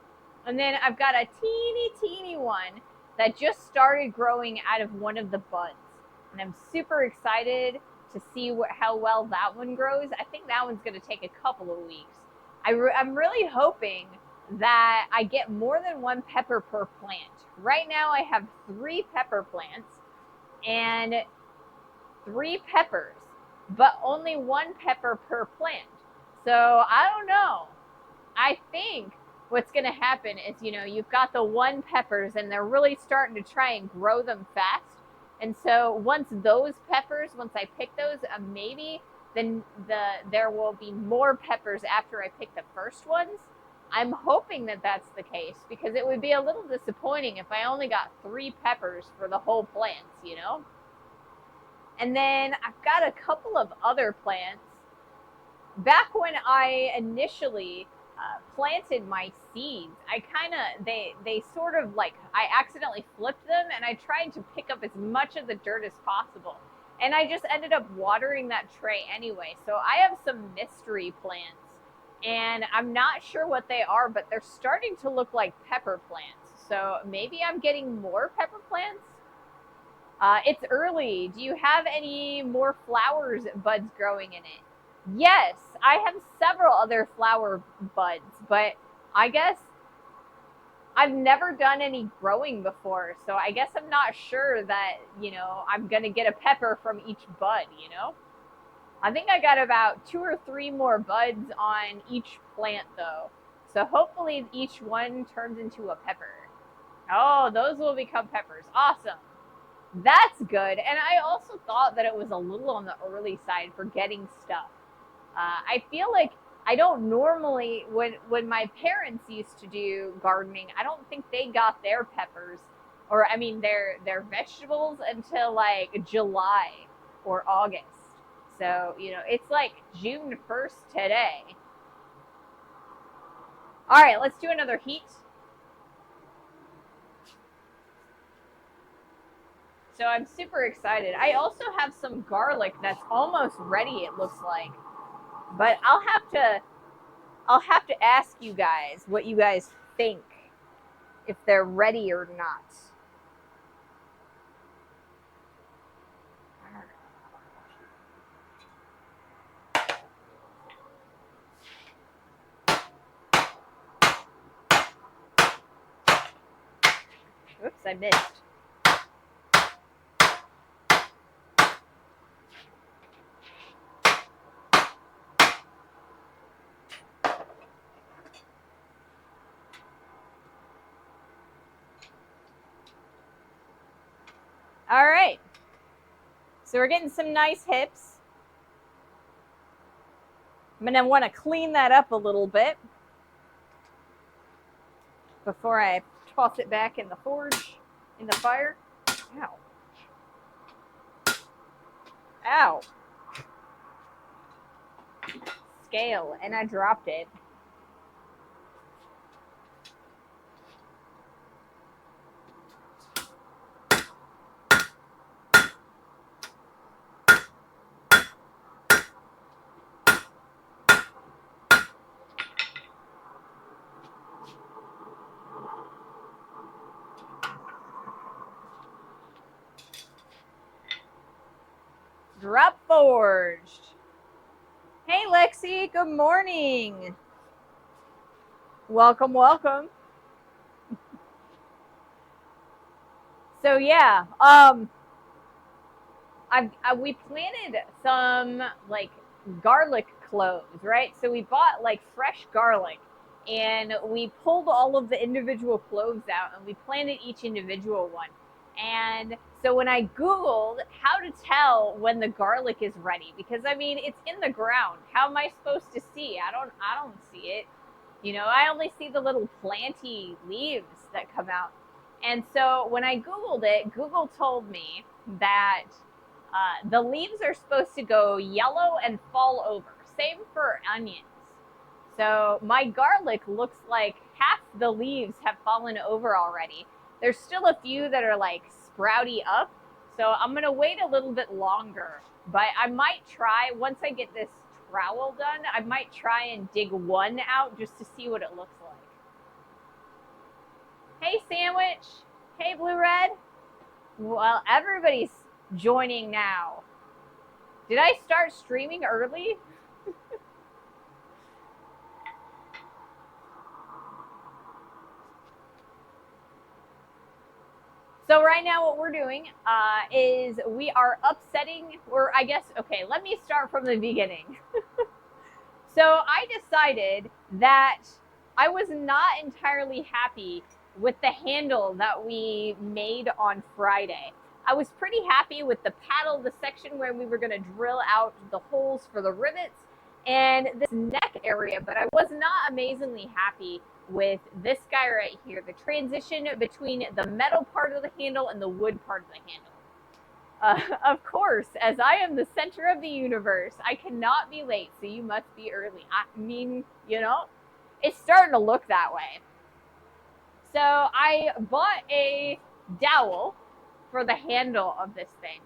And then I've got a teeny one that just started growing out of one of the buds. And I'm super excited to see how well that one grows. I think that one's going to take a couple of weeks. I'm really hoping that I get more than 1 pepper per plant. Right now I have 3 pepper plants and 3 peppers, but only 1 pepper per plant. So I don't know. I think what's going to happen is, you've got the 1 peppers and they're really starting to try and grow them fast. And so once I pick those, maybe then there will be more peppers after I pick the first ones. I'm hoping that that's the case, because it would be a little disappointing if I only got 3 peppers for the whole plants, And then I've got a couple of other plants. Back when I initially planted my seeds, they sort of like, I accidentally flipped them and I tried to pick up as much of the dirt as possible. And I just ended up watering that tray anyway. So I have some mystery plants, and I'm not sure what they are, but they're starting to look like pepper plants. So maybe I'm getting more pepper plants. It's early. Do you have any more flowers buds growing in it? Yes, I have several other flower buds, but I guess I've never done any growing before, so I guess I'm not sure that, I'm going to get a pepper from each bud, I think I got about 2 or 3 more buds on each plant, though. So hopefully each one turns into a pepper. Oh, those will become peppers. Awesome. That's good. And I also thought that it was a little on the early side for getting stuff. I feel like I don't normally, when my parents used to do gardening, I don't think they got their peppers, or their vegetables, until like July or August. So, it's like June 1st today. All right, let's do another heat. So I'm super excited. I also have some garlic that's almost ready, it looks like. But I'll have to ask you guys what you guys think, if they're ready or not. Oops, I missed. All right. So we're getting some nice hips. I'm going to want to clean that up a little bit before I toss it back in the fire. Ow. Ow. Scale, and I dropped it. Drop forged. Hey Lexi, good morning. Welcome, welcome. So yeah, we planted some like garlic cloves, right? So we bought like fresh garlic and we pulled all of the individual cloves out and we planted each individual one. And so when I Googled how to tell when the garlic is ready, because I mean it's in the ground. How am I supposed to see? I don't see it. You know, I only see the little planty leaves that come out. And so when I Googled it, Google told me that the leaves are supposed to go yellow and fall over. Same for onions. So my garlic looks like half the leaves have fallen over already. There's still a few that are like sprouty up. So I'm going to wait a little bit longer. But I might try, once I get this trowel done, I might try and dig one out just to see what it looks like. Hey, Sandwich. Hey, Blue Red. Well, everybody's joining now. Did I start streaming early? So right now what we're doing is we are upsetting, or I guess, okay, let me start from the beginning. So I decided that I was not entirely happy with the handle that we made on Friday. I was pretty happy with the paddle, the section where we were going to drill out the holes for the rivets and this neck area, but I was not amazingly happy with this guy right here, the transition between the metal part of the handle and the wood part of the handle. Of course, as I am the center of the universe, I cannot be late, so you must be early. I mean, you know, it's starting to look that way. So I bought a dowel for the handle of this thing.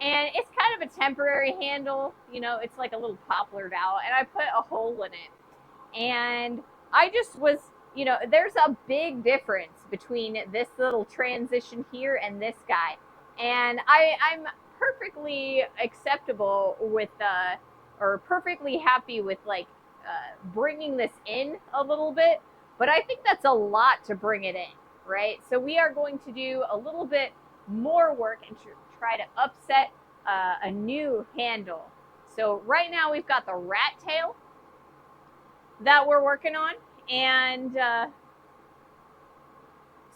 And it's kind of a temporary handle, you know, it's like a little poplar dowel, and I put a hole in it. And I just was, you know, there's a big difference between this little transition here and this guy. And I'm perfectly acceptable with, or perfectly happy with like bringing this in a little bit. But I think that's a lot to bring it in, right? So we are going to do a little bit more work and try to upset a new handle. So right now we've got the rat tail that we're working on. And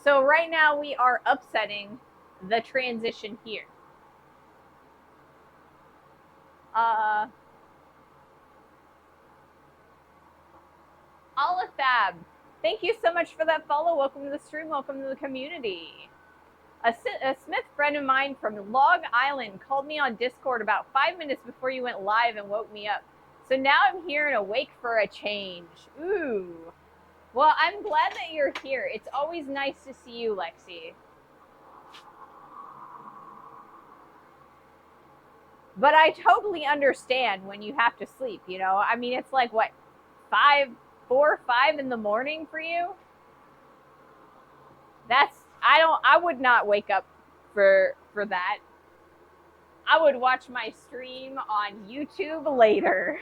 so right now we are upsetting the transition here. Alifab, thank you so much for that follow. Welcome to the stream. Welcome to the community. A Smith friend of mine from Long Island called me on Discord about 5 minutes before you went live and woke me up. So now I'm here and awake for a change. Ooh. Well, I'm glad that you're here. It's always nice to see you, Lexi. But I totally understand when you have to sleep, you know? I mean, it's like, what, 4 or 5 in the morning for you? That's, I would not wake up for that. I would watch my stream on YouTube later.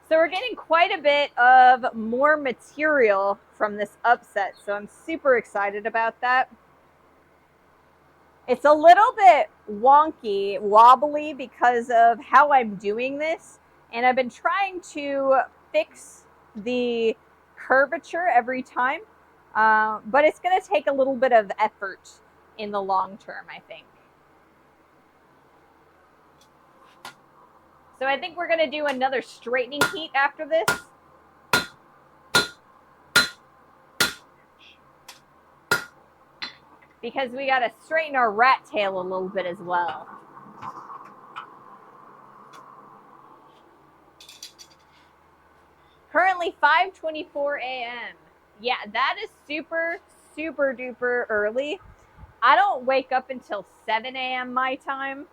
So we're getting quite a bit of more material from this upset, so I'm super excited about that. It's a little bit wonky, wobbly because of how I'm doing this, and I've been trying to fix the curvature every time, but it's going to take a little bit of effort in the long term, I think. So I think we're going to do another straightening heat after this. Because we got to straighten our rat tail a little bit as well. only 5:24 a.m. Yeah, that is super, super duper early. I don't wake up until 7 a.m. my time.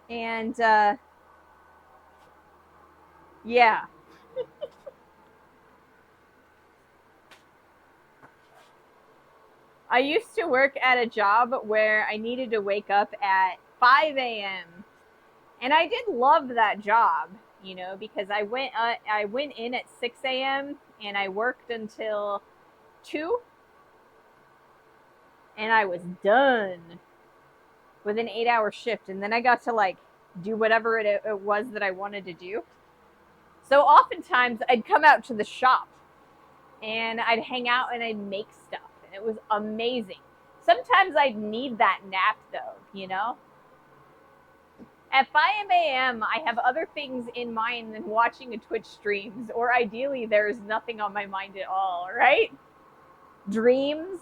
And yeah. I used to work at a job where I needed to wake up at 5 a.m. And I did love that job, you know, because I went in at 6 a.m. and I worked until 2 and I was done with an 8-hour shift, and then I got to like do whatever it was that I wanted to do. So oftentimes I'd come out to the shop and I'd hang out and I'd make stuff, and it was amazing. Sometimes I'd need that nap though, you know? At 5 a.m., I have other things in mind than watching a Twitch streams, or ideally, there's nothing on my mind at all, right? Dreams.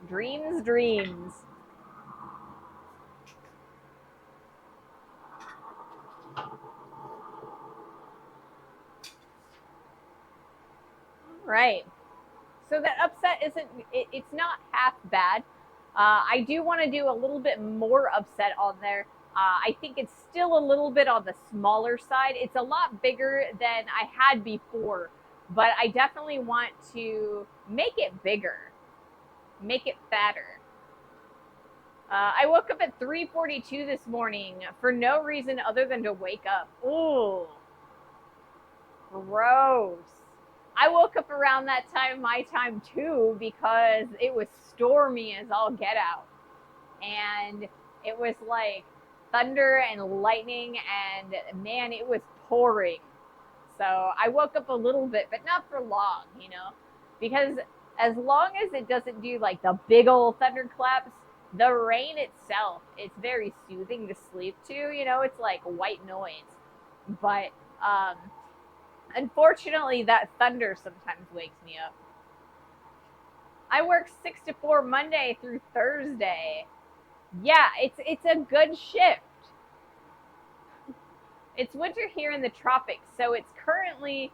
Dreams, dreams. Right. So that upset isn't, it's not half bad. I do want to do a little bit more upset on there. I think it's still a little bit on the smaller side. It's a lot bigger than I had before, but I definitely want to make it bigger, make it fatter. I woke up at 3:42 this morning for no reason other than to wake up. Ooh, gross. I woke up around that time, my time too, because it was stormy as all get out. And it was like thunder and lightning, and man, it was pouring. So I woke up a little bit, but not for long, you know, because as long as it doesn't do like the big old thunderclaps, the rain itself, it's very soothing to sleep to, you know, it's like white noise. But unfortunately, that thunder sometimes wakes me up. I work 6 to 4 Monday through Thursday. Yeah, it's a good shift. It's winter here in the tropics, so it's currently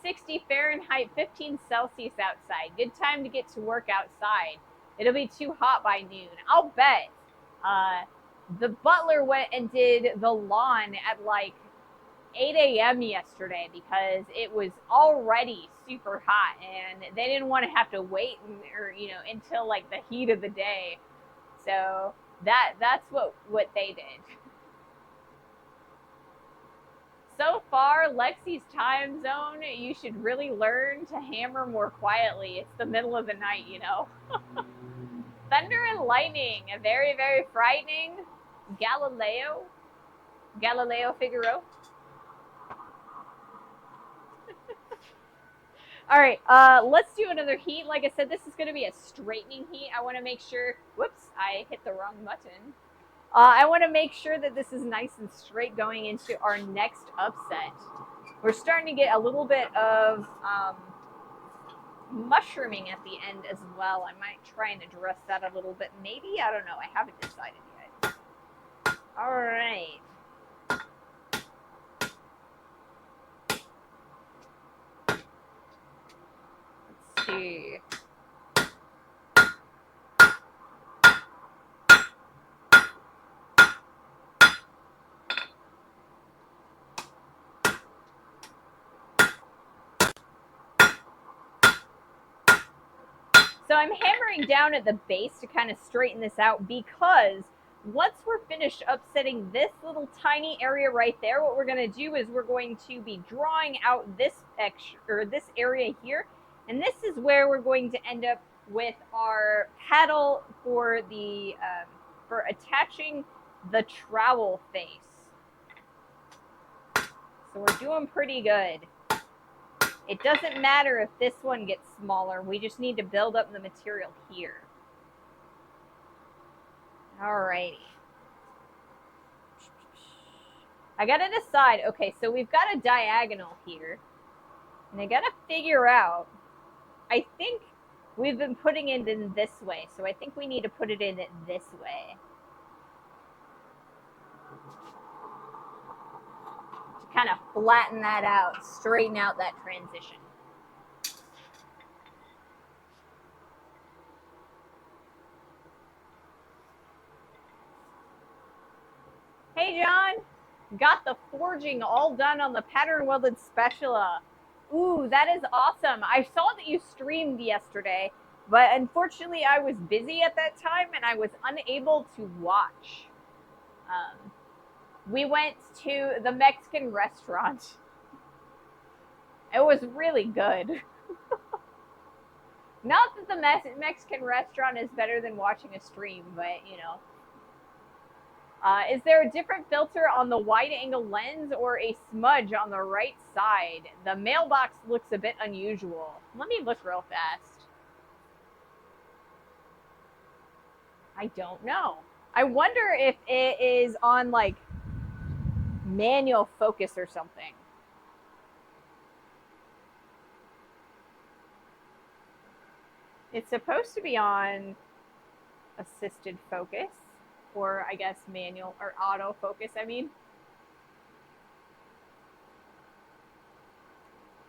60 Fahrenheit, 15 Celsius outside. Good time to get to work outside. It'll be too hot by noon. I'll bet. The butler went and did the lawn at like 8 a.m. yesterday because it was already super hot, and they didn't want to have to wait until like the heat of the day. So that's what they did. So far, Lexi's time zone, you should really learn to hammer more quietly. It's the middle of the night, you know. Thunder and lightning, very, very frightening. Galileo Figaro. All right, let's do another heat. Like I said, this is going to be a straightening heat. I want to make sure, whoops, I hit the wrong button. I want to make sure that this is nice and straight going into our next upset. We're starting to get a little bit of mushrooming at the end as well. I might try and address that a little bit. Maybe, I don't know. I haven't decided yet. All right. Let's see. So I'm hammering down at the base to kind of straighten this out, because once we're finished upsetting this little tiny area right there, what we're going to do is we're going to be drawing out this this area here, and this is where we're going to end up with our paddle for the for attaching the trowel face. So we're doing pretty good. It doesn't matter if this one gets smaller. We just need to build up the material here. Alrighty. I gotta decide. Okay, so we've got a diagonal here. And I gotta figure out. I think we've been putting it in this way. So I think we need to put it in this way. kind of flatten that out, straighten out that transition. Hey, John. Got the forging all done on the pattern welded spatula. Ooh, that is awesome. I saw that you streamed yesterday, but unfortunately I was busy at that time and I was unable to watch. We went to the Mexican restaurant. It was really good. Not that the Mexican restaurant is better than watching a stream, but you know. Is there a different filter on the wide angle lens or a smudge on the right side? The mailbox looks a bit unusual. Let me look real fast. I don't know. I wonder if it is on like manual focus or something. It's supposed to be on assisted focus, or I guess manual or auto focus, I mean.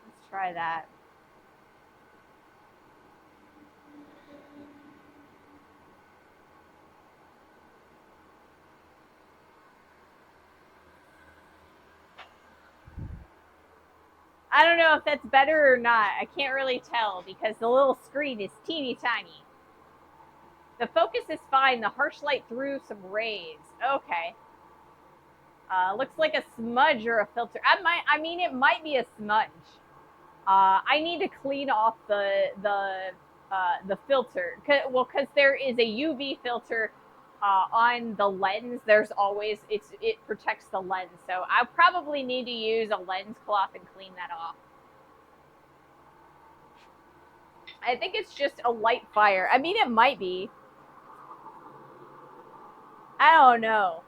Let's try that. I don't know if that's better or not. I can't really tell because the little screen is teeny tiny. The focus is fine. The harsh light threw some rays. Okay. Looks like a smudge or a filter. I mean, it might be a smudge. I need to clean off the filter. Because there is a UV filter on the lens. There's always it protects the lens. So I probably need to use a lens cloth and clean that off. I think it's just a light fire. I mean, it might be. I don't know.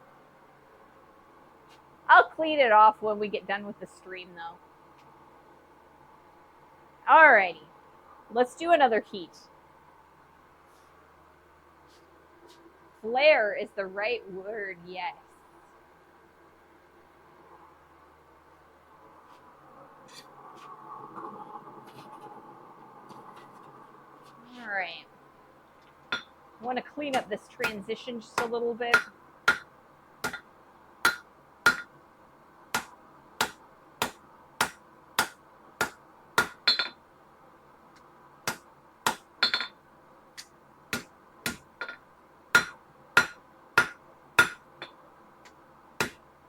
I'll clean it off when we get done with the stream, though. Alrighty. Let's do another heat. Flare is the right word, yes. Alright. I want to clean up this transition just a little bit.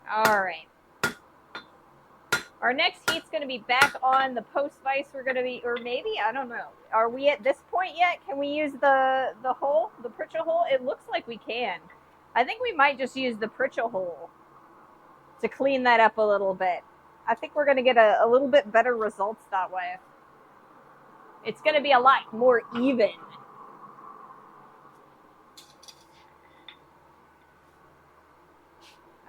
All right. Our next heat's going to be back on the post vise. We're going to be, or maybe, I don't know. Are we at this point yet? Can we use the hole, the Pritchell hole? It looks like we can. I think we might just use the Pritchell hole to clean that up a little bit. I think we're going to get a little bit better results that way. It's going to be a lot more even.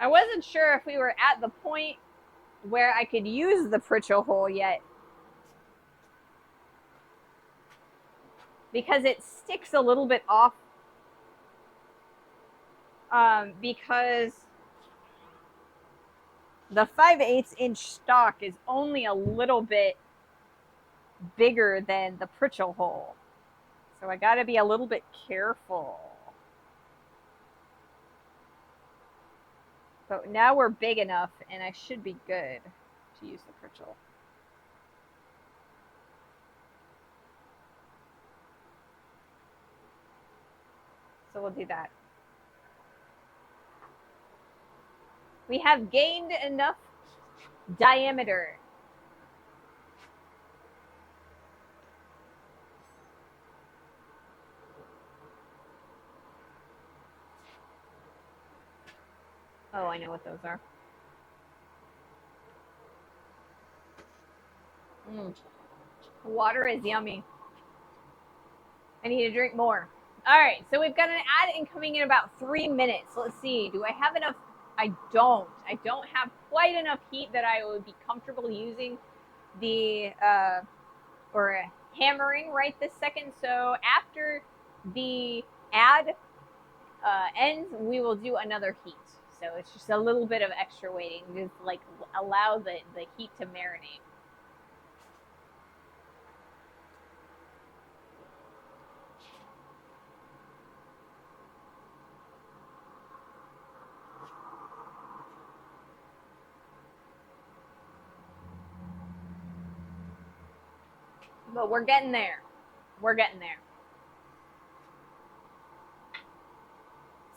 I wasn't sure if we were at the point where I could use the Pritchell hole yet, because it sticks a little bit off, because the 5/8 inch stock is only a little bit bigger than the Pritchell hole, so I got to be a little bit careful. But now we're big enough, and I should be good to use the Pritchell. So we'll do that. We have gained enough diameter. Oh, I know what those are. Water is yummy. I need to drink more. All right, so we've got an ad in coming in about 3 minutes. Let's see. Do I have enough? I don't. I don't have quite enough heat that I would be comfortable using the or hammering right this second. So after the ad ends, we will do another heat. So it's just a little bit of extra waiting, just like allow the heat to marinate. But we're getting there. We're getting there.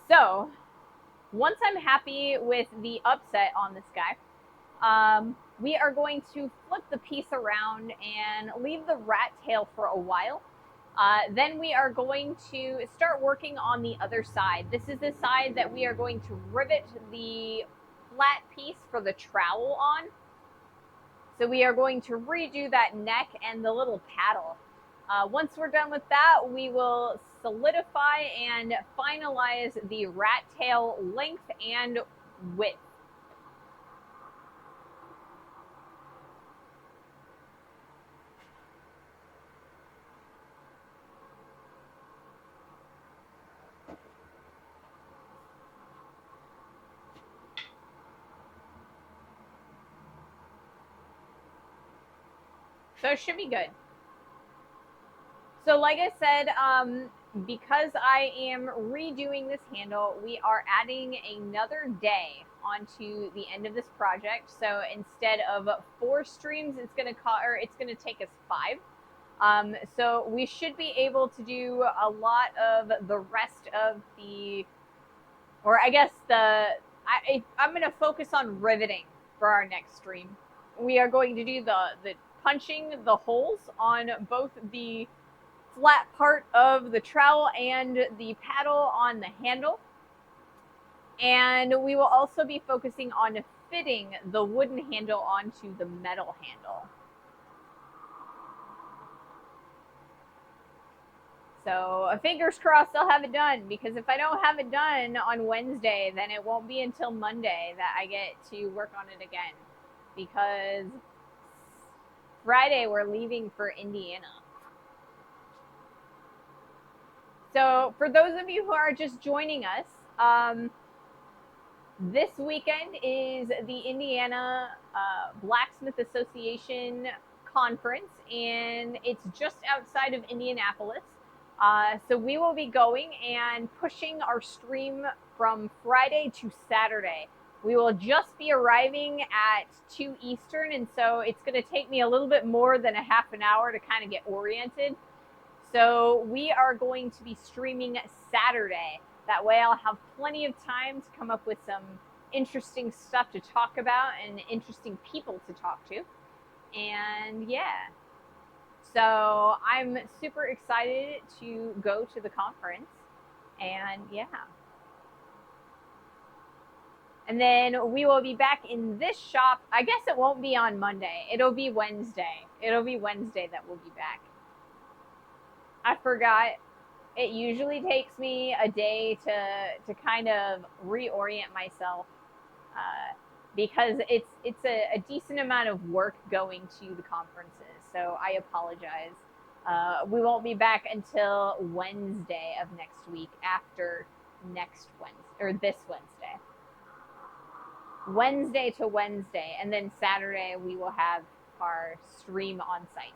So once I'm happy with the upset on this guy, we are going to flip the piece around and leave the rat tail for a while. Then we are going to start working on the other side. This is the side that we are going to rivet the flat piece for the trowel on. So we are going to redo that neck and the little paddle. Once we're done with that, we will solidify and finalize the rat tail length and width. So it should be good. So like I said, because I am redoing this handle, we are adding another day onto the end of this project. So instead of 4 streams, it's going to take us 5. So we should be able to do a lot of the rest of the, or I guess I'm going to focus on riveting for our next stream. We are going to do the punching the holes on both the flat part of the trowel and the paddle on the handle. And we will also be focusing on fitting the wooden handle onto the metal handle. So fingers crossed I'll have it done, because if I don't have it done on Wednesday, then it won't be until Monday that I get to work on it again, because Friday we're leaving for Indiana. So for those of you who are just joining us, this weekend is the Indiana Blacksmith Association conference, and it's just outside of Indianapolis. So we will be going and pushing our stream from Friday to Saturday. We will just be arriving at 2 Eastern, and so it's going to take me a little bit more than a half an hour to kind of get oriented. So we are going to be streaming Saturday. That way I'll have plenty of time to come up with some interesting stuff to talk about and interesting people to talk to. And yeah. So I'm super excited to go to the conference. And yeah. And then we will be back in this shop. I guess it won't be on Monday. It'll be Wednesday. It'll be Wednesday that we'll be back. I forgot. It usually takes me a day to kind of reorient myself, because it's a decent amount of work going to the conferences. So I apologize. We won't be back until Wednesday of next week, after next Wednesday, or this Wednesday. Wednesday to Wednesday, and then Saturday we will have our stream on site.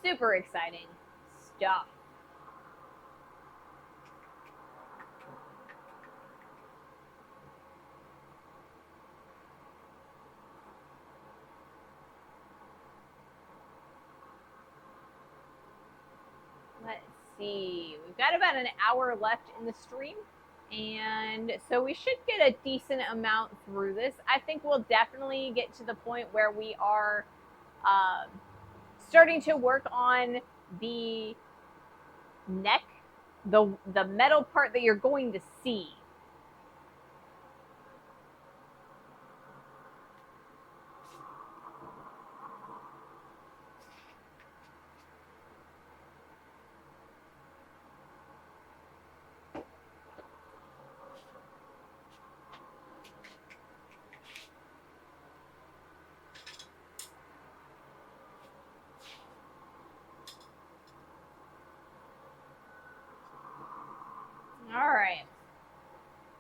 Super exciting stuff. Let's see. We've got about an hour left in the stream, and so we should get a decent amount through this. I think we'll definitely get to the point where we are starting to work on the neck, the metal part that you're going to see.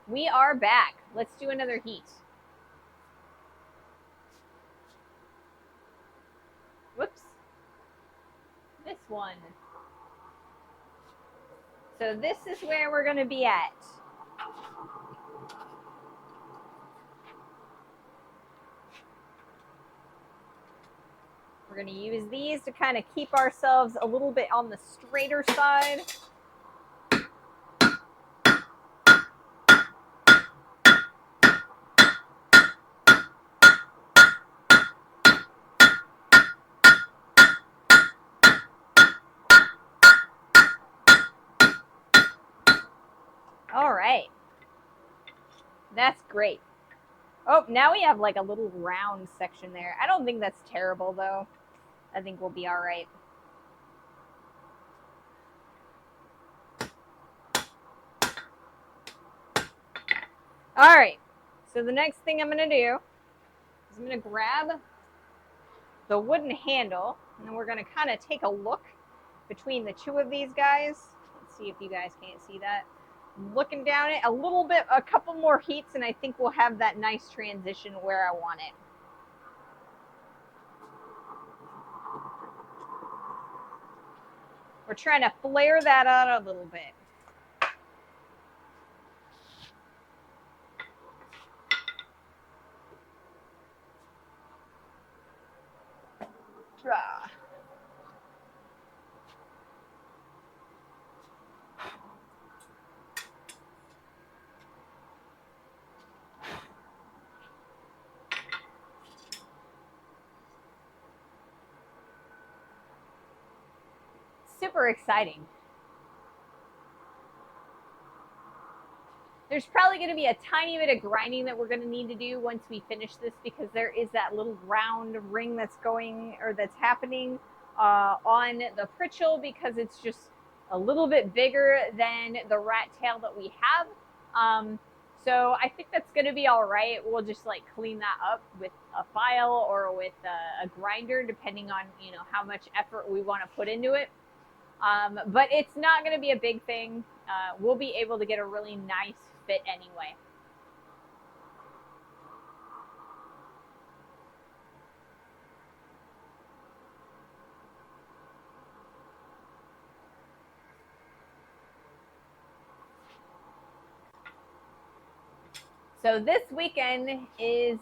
We are back. Let's do another heat. Whoops. This one. So this is where we're going to be at. We're going to use these to kind of keep ourselves a little bit on the straighter side. All right. That's great. Oh, now we have like a little round section there. I don't think that's terrible though. I think we'll be all right. All right. So the next thing I'm going to do is I'm going to grab the wooden handle, and then we're going to kind of take a look between the two of these guys. Let's see if you guys can't see that. Looking down it a little bit, a couple more heats, and I think we'll have that nice transition where I want it. We're trying to flare that out a little bit. Super exciting. There's probably going to be a tiny bit of grinding that we're going to need to do once we finish this, because there is that little round ring that's going, or that's happening on the Pritchel, because it's just a little bit bigger than the rat tail that we have. So I think that's going to be all right. We'll just like clean that up with a file or with a grinder, depending on, you know, how much effort we want to put into it. But it's not going to be a big thing. We'll be able to get a really nice fit anyway. So this weekend is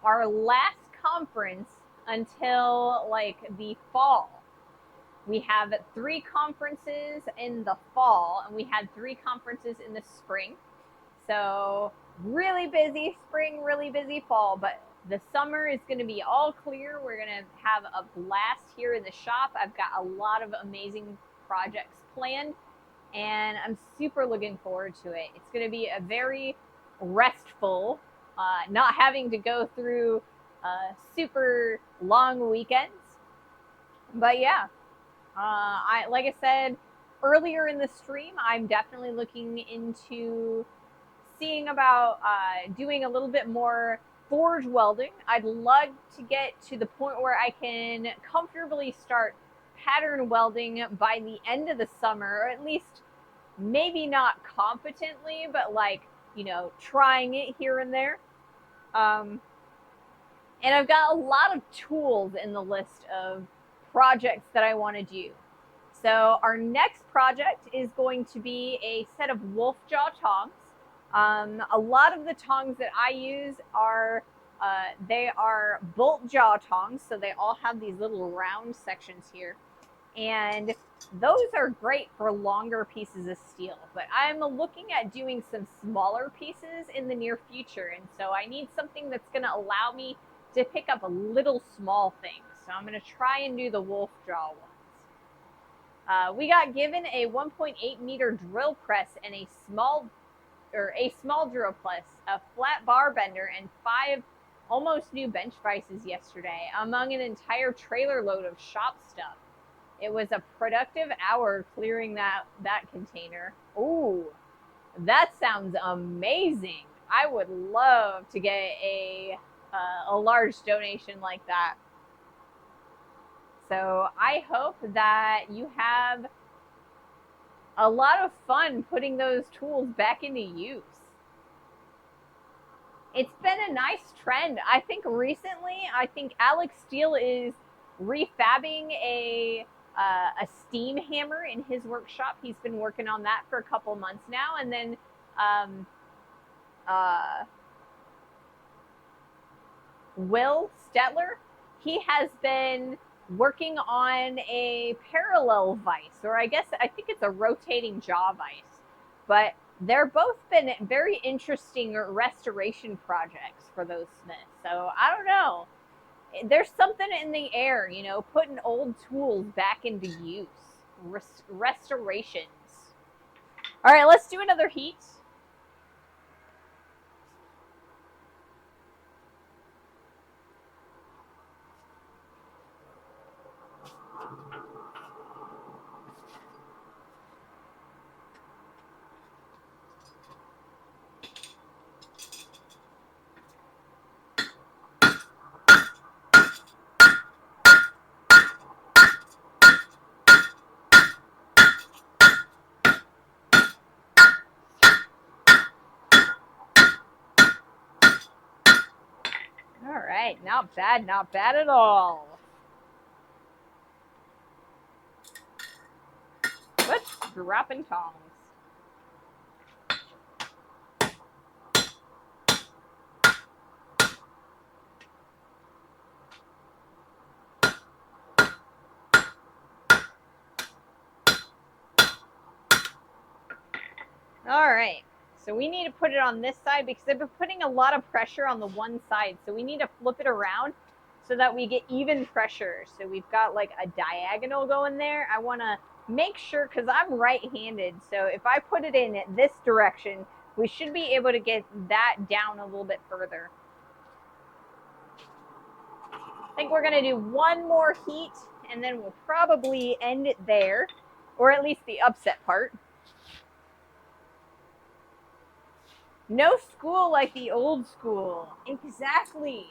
our last conference until like the fall. We have 3 conferences in the fall, and we had 3 conferences in the spring. So really busy spring, really busy fall, but the summer is going to be all clear. We're going to have a blast here in the shop. I've got a lot of amazing projects planned, and I'm super looking forward to it. It's going to be a very restful, not having to go through super long weekends. But yeah, like I said earlier in the stream, I'm definitely looking into seeing about doing a little bit more forge welding. I'd love to get to the point where I can comfortably start pattern welding by the end of the summer, or at least maybe not competently, but like, you know, trying it here and there. And I've got a lot of tools in the list of projects that I want to do. So our next project is going to be a set of wolf jaw tongs. A lot of the tongs that I use are they are bolt jaw tongs, so they all have these little round sections here, and those are great for longer pieces of steel. But I'm looking at doing some smaller pieces in the near future, and so I need something that's going to allow me to pick up a little small things. So I'm going to try and do the wolf jaw ones. We got given a 1.8 meter drill press and a small drill press, a flat bar bender, and 5 almost new bench vices yesterday, among an entire trailer load of shop stuff. It was a productive hour clearing that container. Ooh, that sounds amazing. I would love to get a large donation like that. So I hope that you have a lot of fun putting those tools back into use. It's been a nice trend. I think recently, I think Alex Steele is refabbing a steam hammer in his workshop. He's been working on that for a couple months now, and then um, uh, Will Stetler, he has been working on a parallel vise, or I think it's a rotating jaw vise. But they're both been very interesting restoration projects for those smiths. So I don't know. There's something in the air, you know, putting old tools back into use. Restorations. All right, let's do another heat. All right, not bad at all. Let's dropping tongs. All right, so we need to put it on this side because I've been putting a lot of pressure on the one side. So we need to flip it around so that we get even pressure. So we've got like a diagonal going there. I want to make sure, because I'm right-handed, so if I put it in this direction, we should be able to get that down a little bit further. I think we're going to do one more heat, and then we'll probably end it there, or at least the upset part. No school like the old school. Exactly.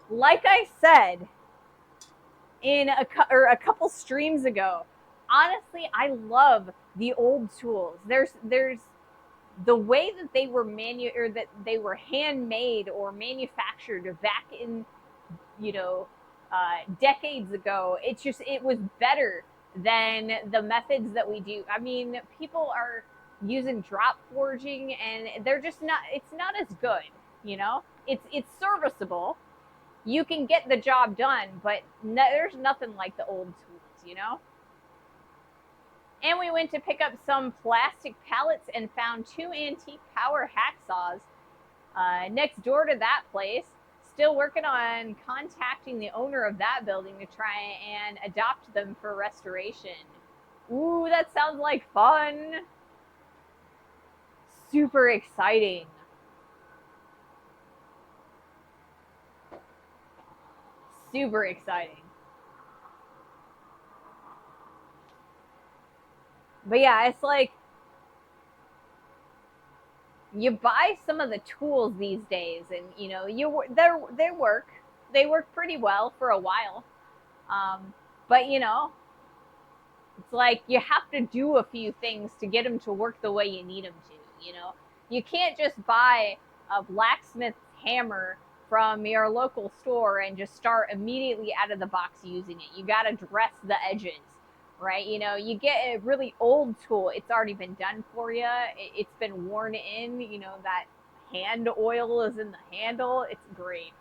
Like I said in a couple streams ago, honestly, I love the old tools. There's the way that they were that they were handmade or manufactured back in, you know, decades ago. It was better than the methods that we do. I mean, people are using drop forging, and they're just not. It's not as good, you know. It's serviceable. You can get the job done, but there's nothing like the old tools, you know. And we went to pick up some plastic pallets and found 2 antique power hacksaws next door to that place. Still working on contacting the owner of that building to try and adopt them for restoration. Ooh, that sounds like fun. Super exciting. Super exciting. But yeah, it's like you buy some of the tools these days, and you know they work pretty well for a while, but you know it's like you have to do a few things to get them to work the way you need them to. You know, you can't just buy a blacksmith's hammer from your local store and just start immediately out of the box using it. You got to dress the edges, right? You know, you get a really old tool, it's already been done for you. It's been worn in, you know, that hand oil is in the handle. It's great.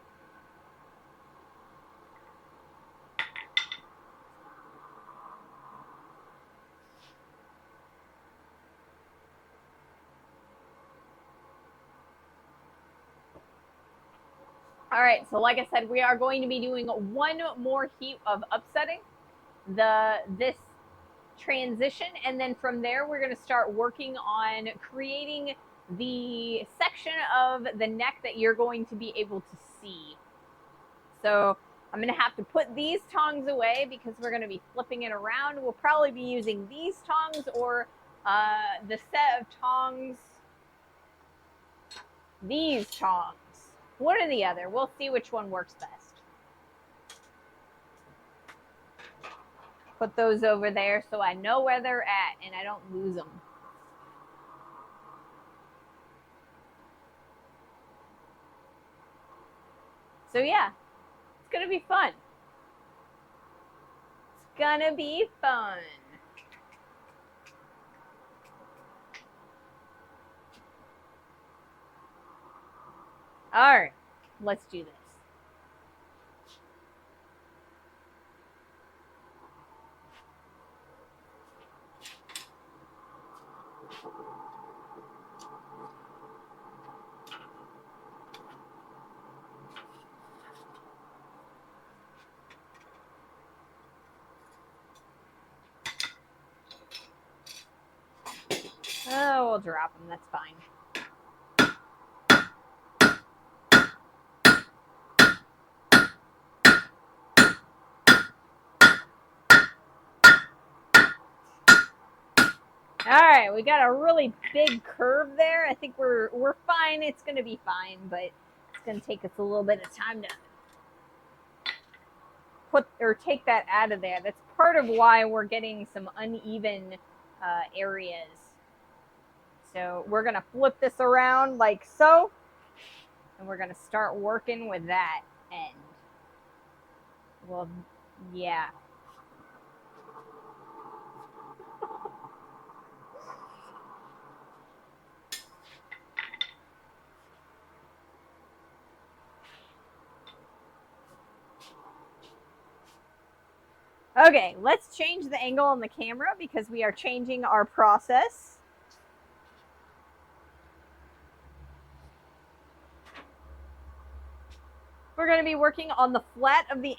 All right, so like I said, we are going to be doing one more heat of upsetting this transition, and then from there we're going to start working on creating the section of the neck that you're going to be able to see. So I'm going to have to put these tongs away because we're going to be flipping it around. We'll probably be using these tongs or the set of tongs, these tongs, one or the other. We'll see which one works best. Put those over there so I know where they're at and I don't lose them. So yeah, it's gonna be fun. It's gonna be fun. All right, let's do this. Oh, we'll drop them. That's fine. All right, we got a really big curve there. I think we're fine. It's gonna be fine, but it's gonna take us a little bit of time to put or take that out of there. That's part of why we're getting some uneven areas. So we're gonna flip this around like so, and we're gonna start working with that end. Well, yeah. Okay, let's change the angle on the camera because we are changing our process. We're going to be working on the flat of the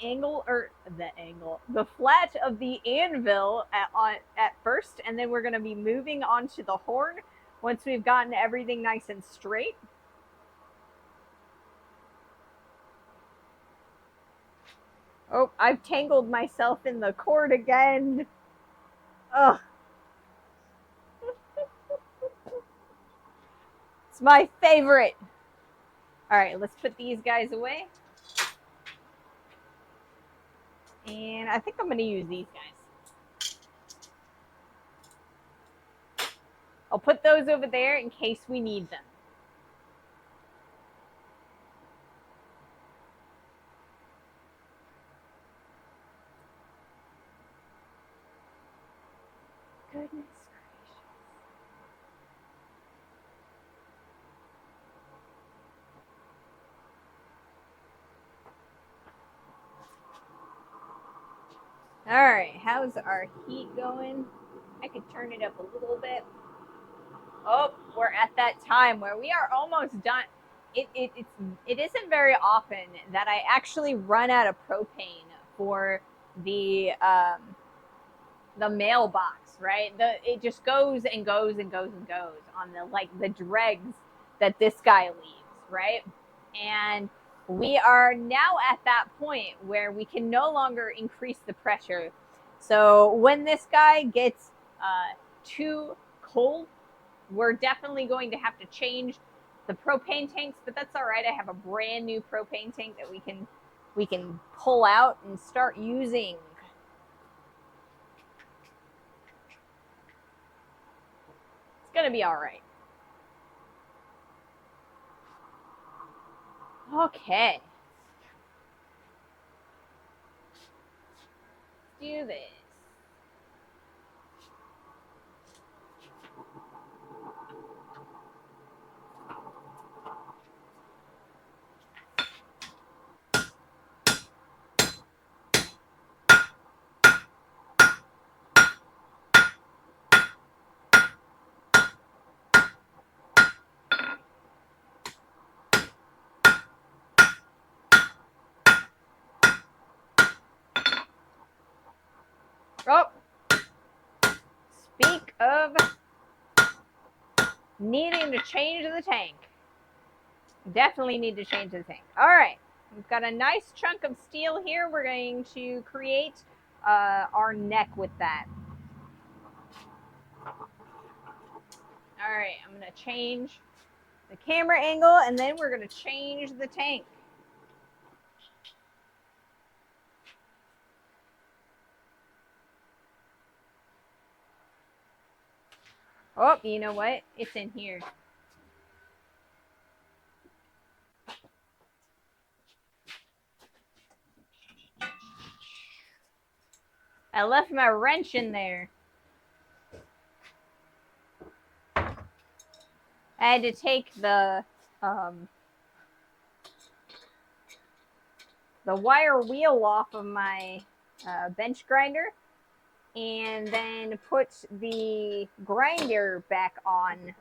the flat of the anvil at first, and then we're going to be moving on to the horn once we've gotten everything nice and straight. Oh, I've tangled myself in the cord again. Ugh. It's my favorite. All right, let's put these guys away. And I think I'm going to use these guys. I'll put those over there in case we need them. Goodness gracious. All right, how's our heat going? I could turn it up a little bit. Oh, we're at that time where we are almost done. It isn't very often that I actually run out of propane for the mailbox, right? It just goes and goes and goes and goes on the dregs that this guy leaves, right? And we are now at that point where we can no longer increase the pressure. So when this guy gets too cold, we're definitely going to have to change the propane tanks, but that's all right. I have a brand new propane tank that we can pull out and start using. It's gonna be all right. Okay. Let's do this. Oh, speak of needing to change the tank. Definitely need to change the tank. All right, we've got a nice chunk of steel here. We're going to create our neck with that. All right, I'm going to change the camera angle, and then we're going to change the tank. Oh, you know what? It's in here. I left my wrench in there. I had to take the wire wheel off of my bench grinder and then put the grinder back on.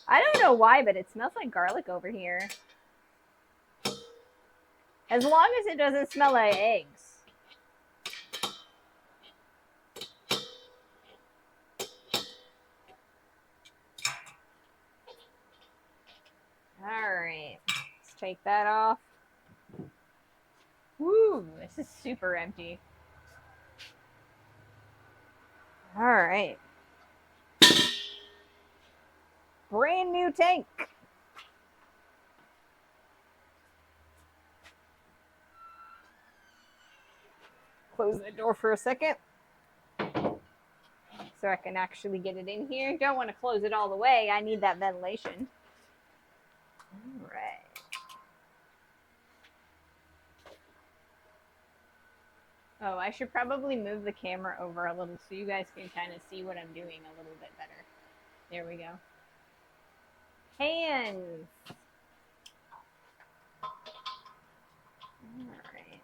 I don't know why, but it smells like garlic over here. As long as it doesn't smell like eggs. Alright, let's take that off. Woo, this is super empty. Alright. Brand new tank. Close the door for a second so I can actually get it in here. Don't want to close it all the way. I need that ventilation. All right. Oh, I should probably move the camera over a little so you guys can kind of see what I'm doing a little bit better. There we go. Hands. All right.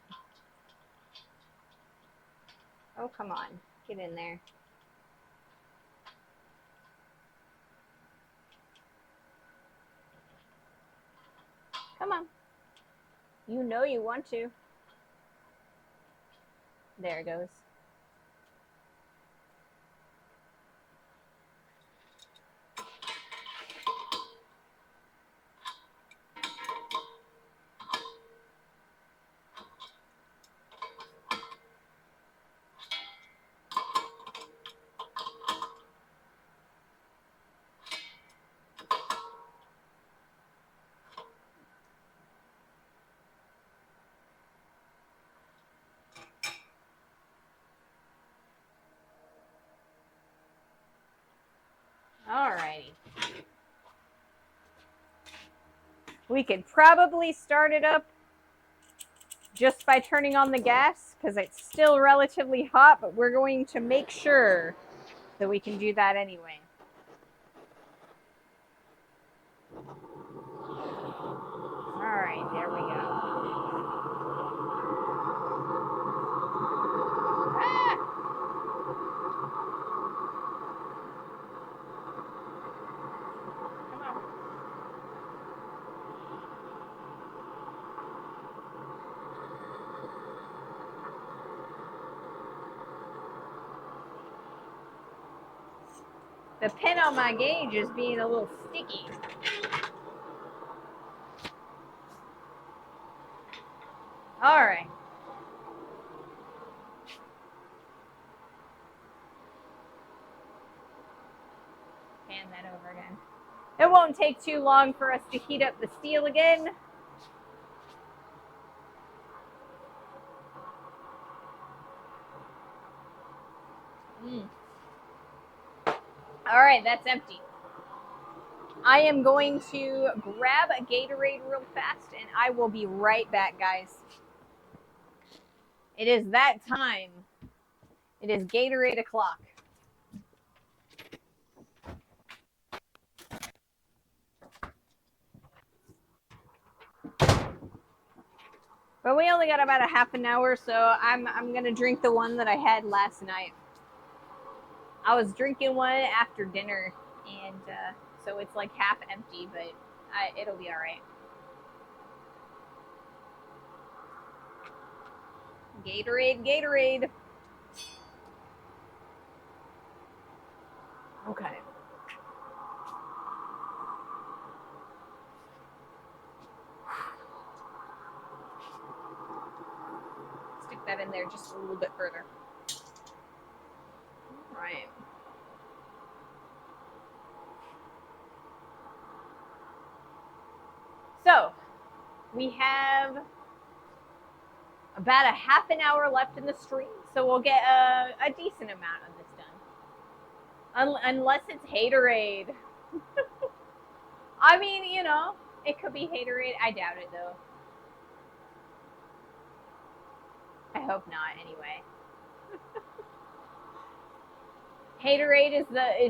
Oh, come on. Get in there. Come on. You know you want to. There it goes. Alrighty. We could probably start it up just by turning on the gas because it's still relatively hot, but we're going to make sure that we can do that anyway. Alright, there we go. Ah! Come on. The pin on my gauge is being a little sticky. Alright. Hand that over again. It won't take too long for us to heat up the steel again. Alright, that's empty. I am going to grab a Gatorade real fast and I will be right back, guys. It is that time. It is Gatorade o'clock. But we only got about a half an hour, so I'm gonna drink the one that I had last night. I was drinking one after dinner, and so it's like half empty, but it'll be all right. Gatorade, Gatorade. Okay. Stick that in there just a little bit further. All right. So, we have about a half an hour left in the stream, so we'll get a decent amount of this done. Unless it's Haterade. I mean, you know, it could be Haterade. I doubt it, though. I hope not, anyway. Haterade is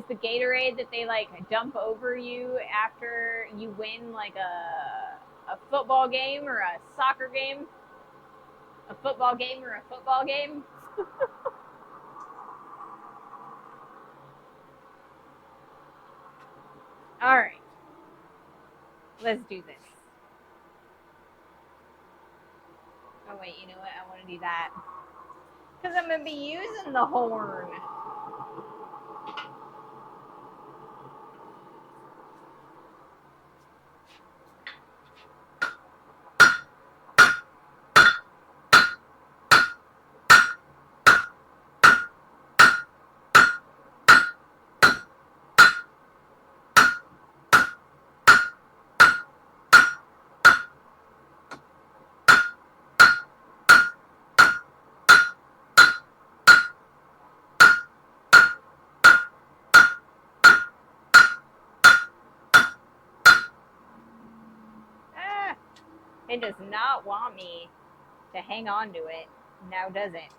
the Gatorade that they like dump over you after you win like a football game or a soccer game. A football game or a football game. All right. Let's do this. Oh wait, you know what? I want to do that. Because I'm going to be using the horn. It does not want me to hang on to it. Now does it?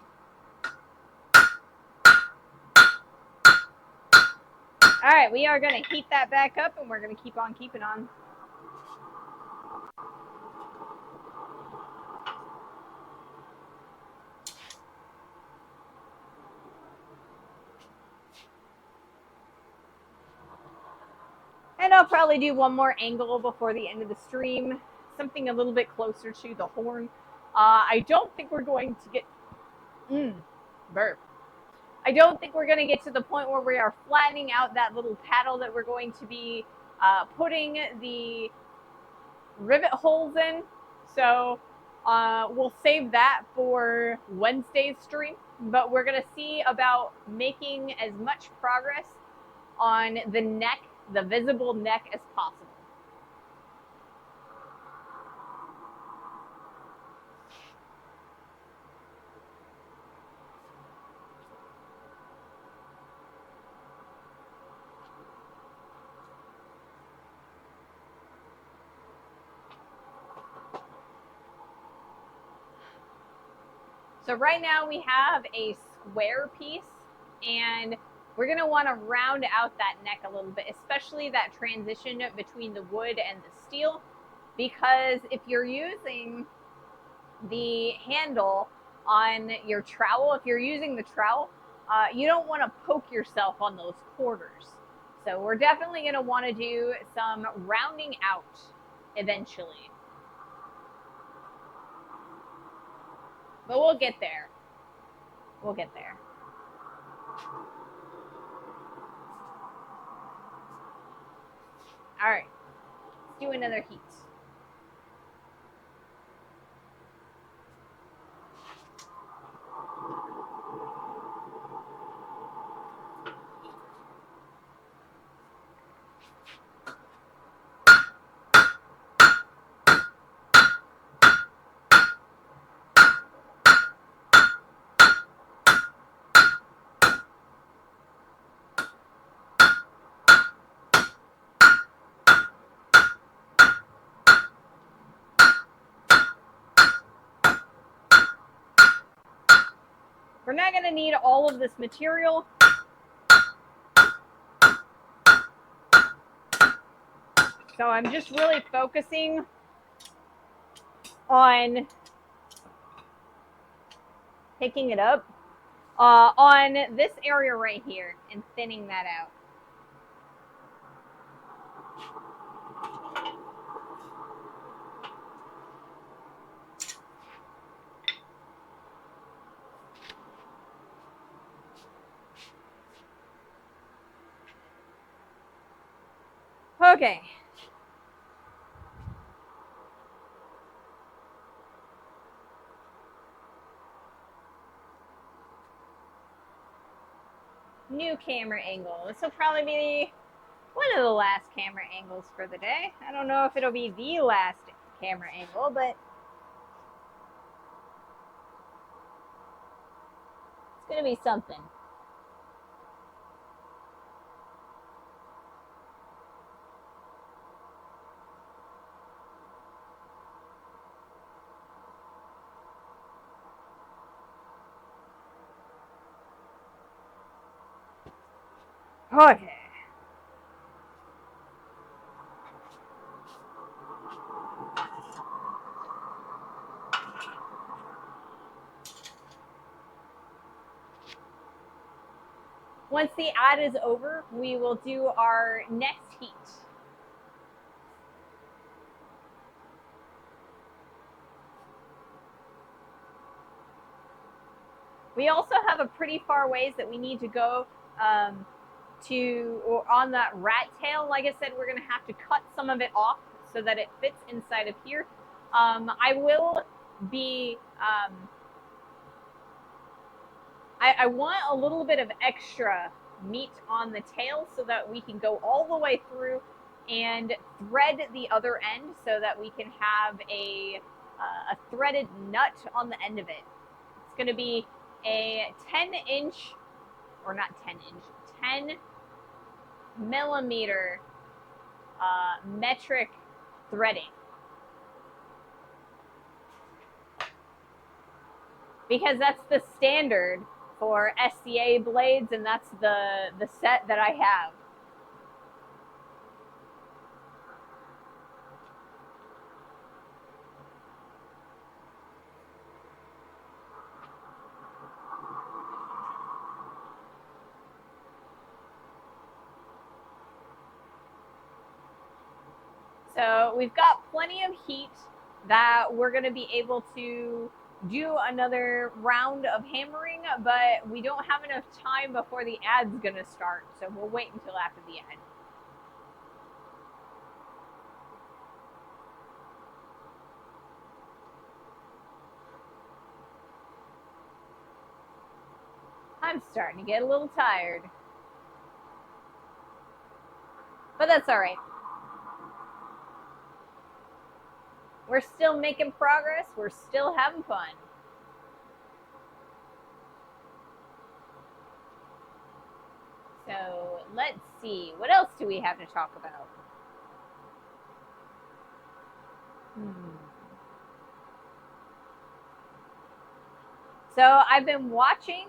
All right, we are going to heat that back up and we're going to keep on keeping on. And I'll probably do one more angle before the end of the stream. Something a little bit closer to the horn. I don't think we're going to get... burp. I don't think we're going to get to the point where we are flattening out that little paddle that we're going to be putting the rivet holes in. So we'll save that for Wednesday's stream. But we're going to see about making as much progress on the neck, the visible neck, as possible. So right now we have a square piece, and we're going to want to round out that neck a little bit, especially that transition between the wood and the steel, because if you're using the handle on your trowel, if you're using the trowel, you don't want to poke yourself on those quarters. So we're definitely going to want to do some rounding out eventually. But we'll get there. We'll get there. All right. Let's do another heat. We're not going to need all of this material. So I'm just really focusing on picking it up on this area right here and thinning that out. Okay. New camera angle. This will probably be one of the last camera angles for the day. I don't know if it'll be the last camera angle, but it's going to be something. Okay. Once the ad is over, we will do our next heat. We also have a pretty far ways that we need to go or on that rat tail. Like I said, we're going to have to cut some of it off so that it fits inside of here. I will be, I want a little bit of extra meat on the tail so that we can go all the way through and thread the other end so that we can have a threaded nut on the end of it. It's going to be a 10-inch, or not 10-inch, 10 millimeter metric threading. Because that's the standard for SCA blades, and that's the set that I have. So we've got plenty of heat that we're going to be able to do another round of hammering, but we don't have enough time before the ad's going to start, so we'll wait until after the ad. I'm starting to get a little tired, but that's all right. We're still making progress. We're still having fun. So let's see. What else do we have to talk about? So I've been watching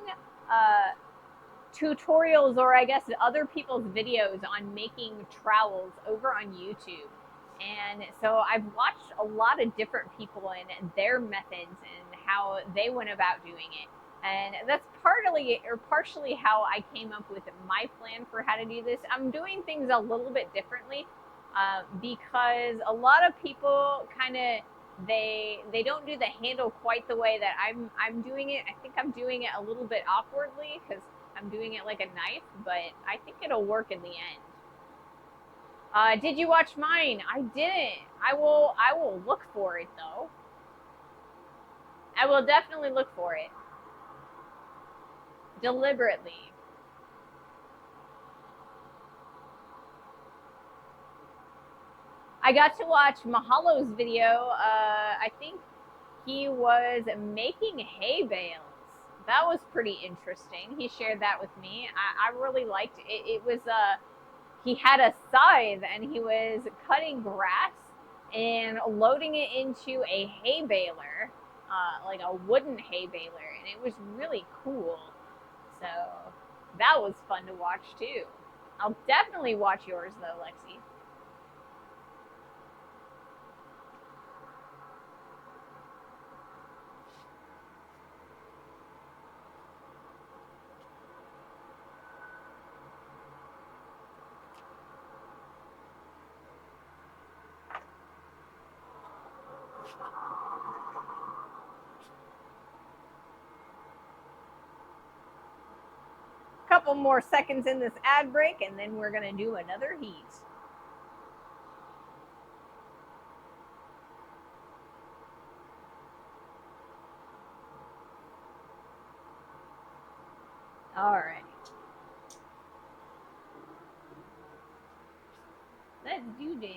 tutorials, or I guess other people's videos on making trowels over on YouTube. And so I've watched a lot of different people and their methods and how they went about doing it. And that's partially how I came up with my plan for how to do this. I'm doing things a little bit differently because a lot of people kind of they don't do the handle quite the way that I'm doing it. I think I'm doing it a little bit awkwardly because I'm doing it like a knife, but I think it'll work in the end. Did you watch mine? I didn't. I will look for it though. I will definitely look for it. Deliberately. I got to watch Mahalo's video. I think he was making hay bales. That was pretty interesting. He shared that with me. I really liked it. It was he had a scythe and he was cutting grass and loading it into a hay baler, like a wooden hay baler, and it was really cool. So that was fun to watch too. I'll definitely watch yours though, Lexi. Couple more seconds in this ad break, and then we're gonna do another heat. All right. Let's do this.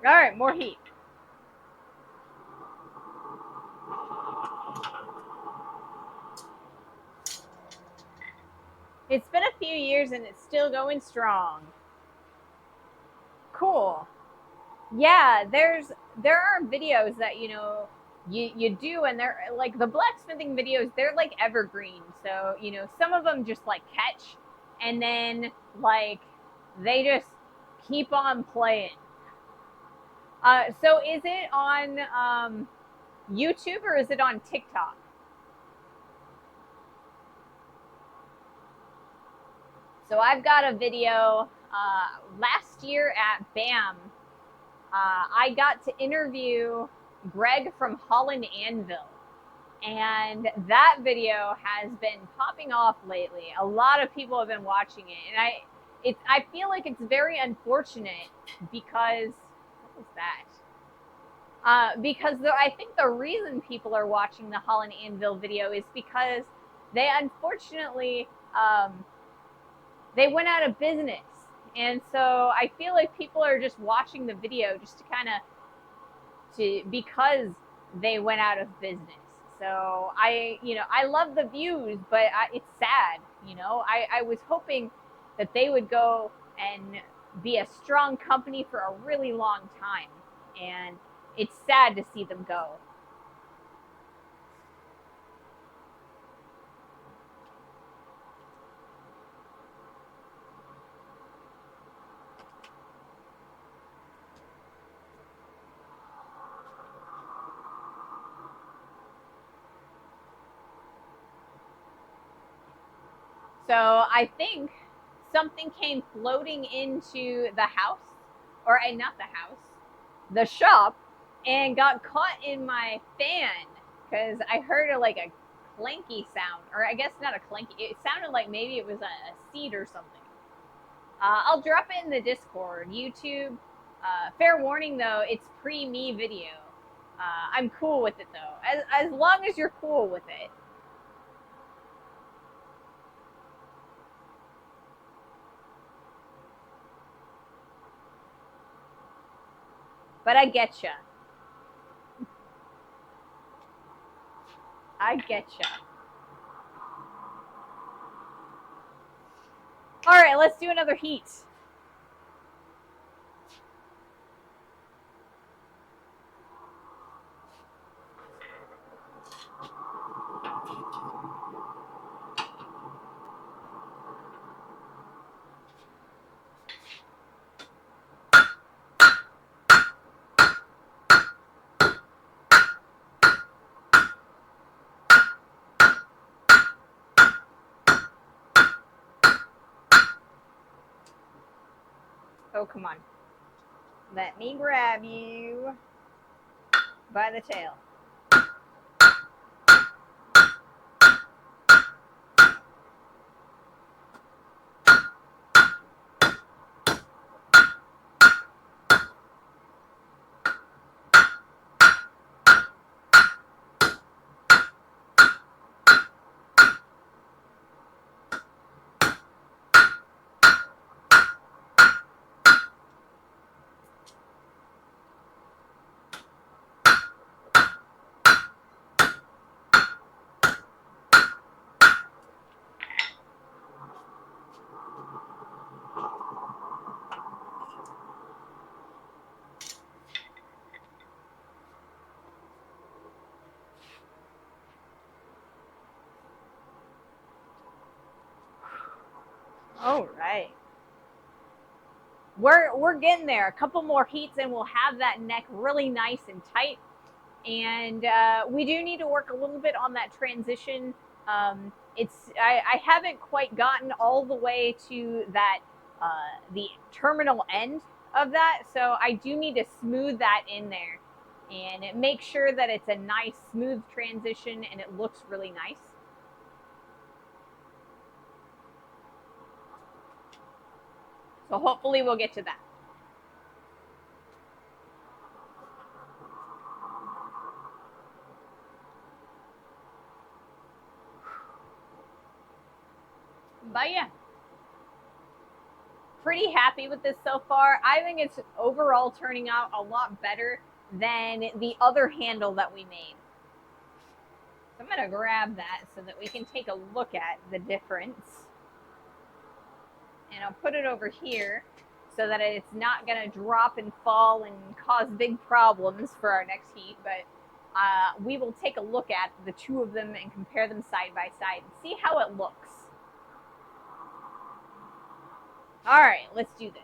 All right, more heat. It's been a few years and it's still going strong. Cool. Yeah, there are videos that you do, and they're like the blacksmithing videos. They're like evergreen. So some of them just like catch, and then like they just keep on playing. So is it on YouTube or is it on TikTok? So I've got a video last year at BAM. I got to interview Greg from Holland Anvil. And that video has been popping off lately. A lot of people have been watching it. And I feel like it's very unfortunate because, what was that? Because I think the reason people are watching the Holland Anvil video is because they unfortunately, they went out of business. And so I feel like people are just watching the video just to kind of, because they went out of business. So I love the views, but it's sad. I was hoping that they would go and be a strong company for a really long time. And it's sad to see them go. So I think something came floating into the house, or not the house, the shop, and got caught in my fan because I heard like a clanky sound, or I guess not a clanky. It sounded like maybe it was a seed or something. I'll drop it in the Discord, YouTube. Fair warning though, it's pre-me video. I'm cool with it though, as long as you're cool with it. But I getcha. I getcha. All right, let's do another heat. Oh, come on. Let me grab you by the tail. All right. We're getting there. A couple more heats and we'll have that neck really nice and tight. And we do need to work a little bit on that transition. I haven't quite gotten all the way to that the terminal end of that, so I do need to smooth that in there and make sure that it's a nice smooth transition and it looks really nice. So hopefully we'll get to that. But yeah. pretty happy with this so far. I think it's overall turning out a lot better than the other handle that we made. So I'm going to grab that so that we can take a look at the difference. And I'll put it over here so that it's not going to drop and fall and cause big problems for our next heat. But we will take a look at the two of them and compare them side by side and see how it looks. All right, let's do this.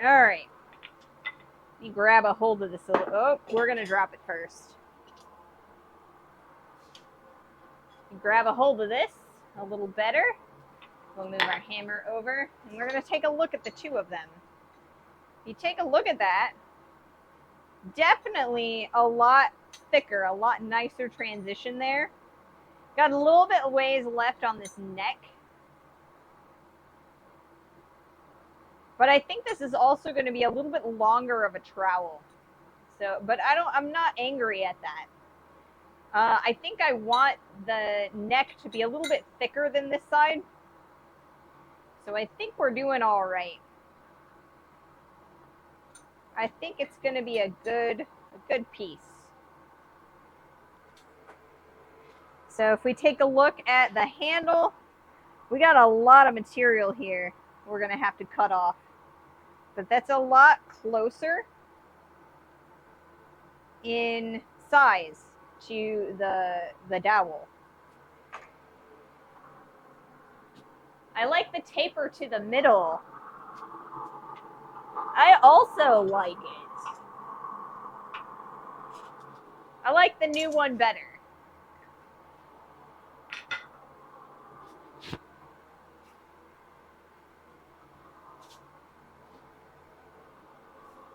All right. Let me grab a hold of this. Oh, we're going to drop it first. Grab a hold of this a little better. We'll move our hammer over, and we're going to take a look at the two of them. If you take a look at that, definitely a lot thicker, a lot nicer transition there. Got a little bit of ways left on this neck. But I think this is also going to be a little bit longer of a trowel. So, but I'm not angry at that. I think I want the neck to be a little bit thicker than this side. So I think we're doing all right. I think it's going to be a good piece. So if we take a look at the handle, we got a lot of material here we're going to have to cut off. But that's a lot closer in size to the dowel. I like the taper to the middle. I also like it. I like the new one better.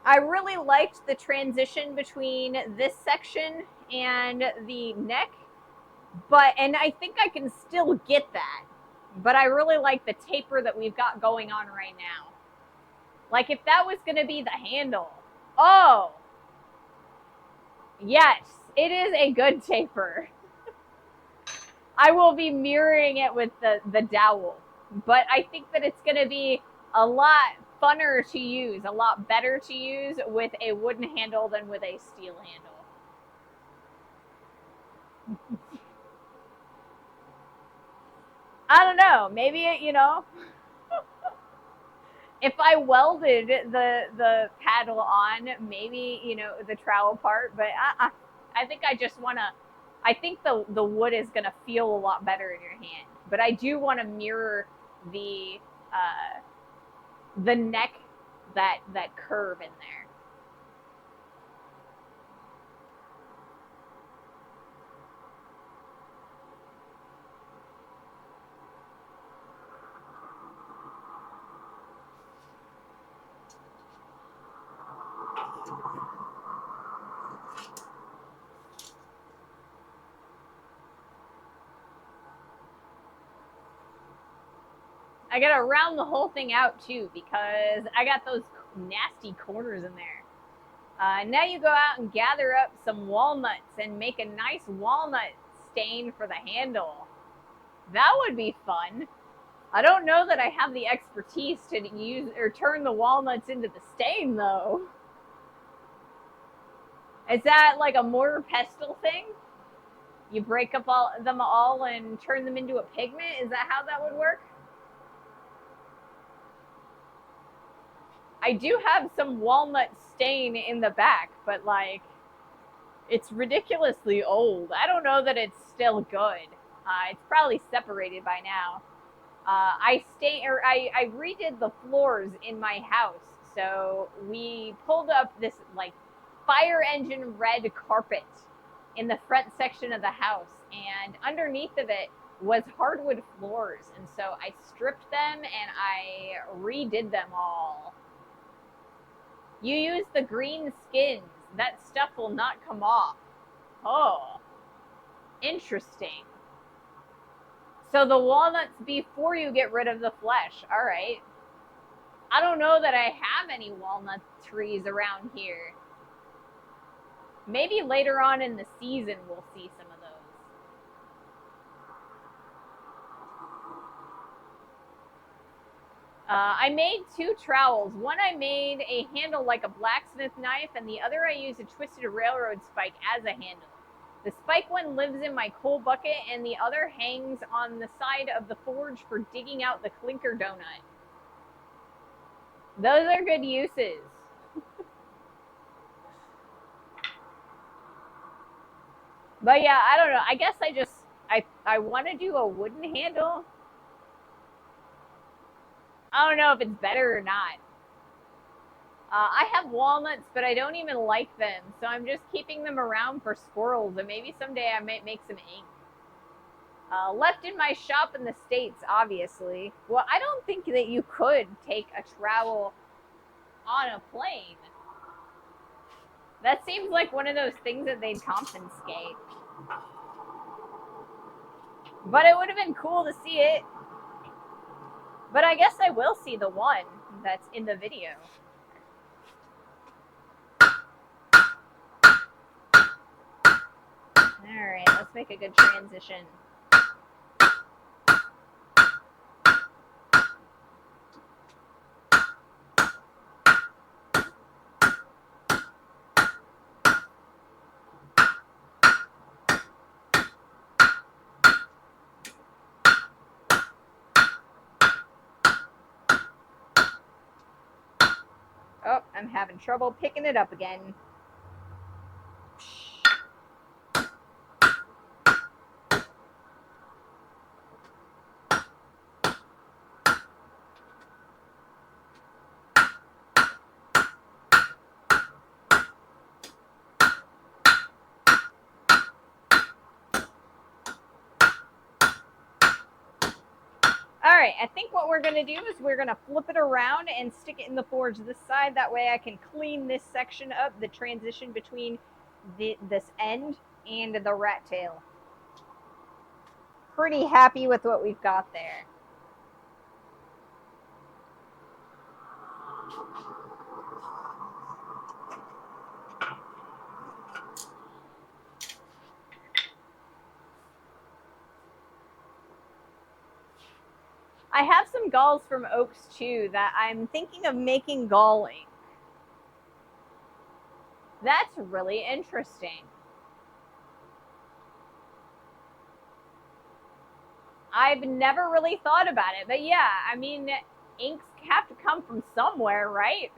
I really liked the transition between this section and the neck, and I think I can still get that. But I really like the taper that we've got going on right now. Like if that was going to be the handle. Oh, yes, it is a good taper. I will be mirroring it with the dowel. But I think that it's going to be a lot funner to use, a lot better to use with a wooden handle than with a steel handle. I don't know. Maybe, if I welded the paddle on, maybe, the trowel part. But I think I just want to, I think the wood is going to feel a lot better in your hand. But I do want to mirror the neck, that curve in there. I gotta round the whole thing out too because I got those nasty corners in there. Now you go out and gather up some walnuts and make a nice walnut stain for the handle. That would be fun. I don't know that I have the expertise to use or turn the walnuts into the stain though. Is that like a mortar pestle thing? You break up them all and turn them into a pigment? Is that how that would work? I do have some walnut stain in the back, but like, It's ridiculously old. I don't know that it's still good. It's probably separated by now. I redid the floors in my house, so we pulled up this like fire engine red carpet in the front section of the house, and underneath of it was hardwood floors, and so I stripped them and I redid them all. You use the green skins. That stuff will not come off. Oh, interesting. So the walnuts before you get rid of the flesh. All right. I don't know that I have any walnut trees around here. Maybe later on in the season we'll see some of those. I made 2 trowels. One I made a handle like a blacksmith knife, and the other I used a twisted railroad spike as a handle. The spike one lives in my coal bucket, and the other hangs on the side of the forge for digging out the clinker donut. Those are good uses. But yeah, I don't know. I guess I want to do a wooden handle. I don't know if it's better or not. I have walnuts, but I don't even like them, so I'm just keeping them around for squirrels, and maybe someday I might make some ink. Left in my shop in the States, obviously. Well, I don't think that you could take a trowel on a plane. That seems like one of those things that they'd confiscate. But it would have been cool to see it. But I guess I will see the one that's in the video. Alright, let's make a good transition. Oh, I'm having trouble picking it up again. Alright, I think what we're going to do is we're going to flip it around and stick it in the forge this side. That way I can clean this section up, the transition between this end and the rat tail. Pretty happy with what we've got there. I have some galls from oaks too that I'm thinking of making gall ink. That's really interesting. I've never really thought about it, but yeah, I mean, inks have to come from somewhere, right?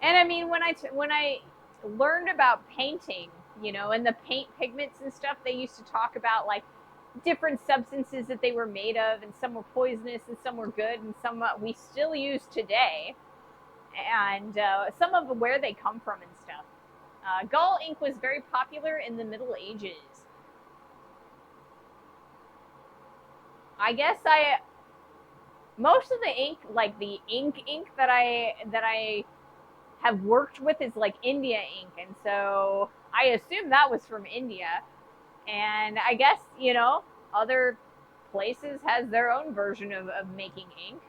And I mean, when I learned about painting, you know, and the paint pigments and stuff, they used to talk about like different substances that they were made of, and some were poisonous and some were good, and some we still use today, and some of where they come from and stuff. Gall ink was very popular in the Middle Ages. I guess most of the ink, like the ink that I have worked with is like India ink, and so I assume that was from India. And I guess, you know, other places has their own version of making ink.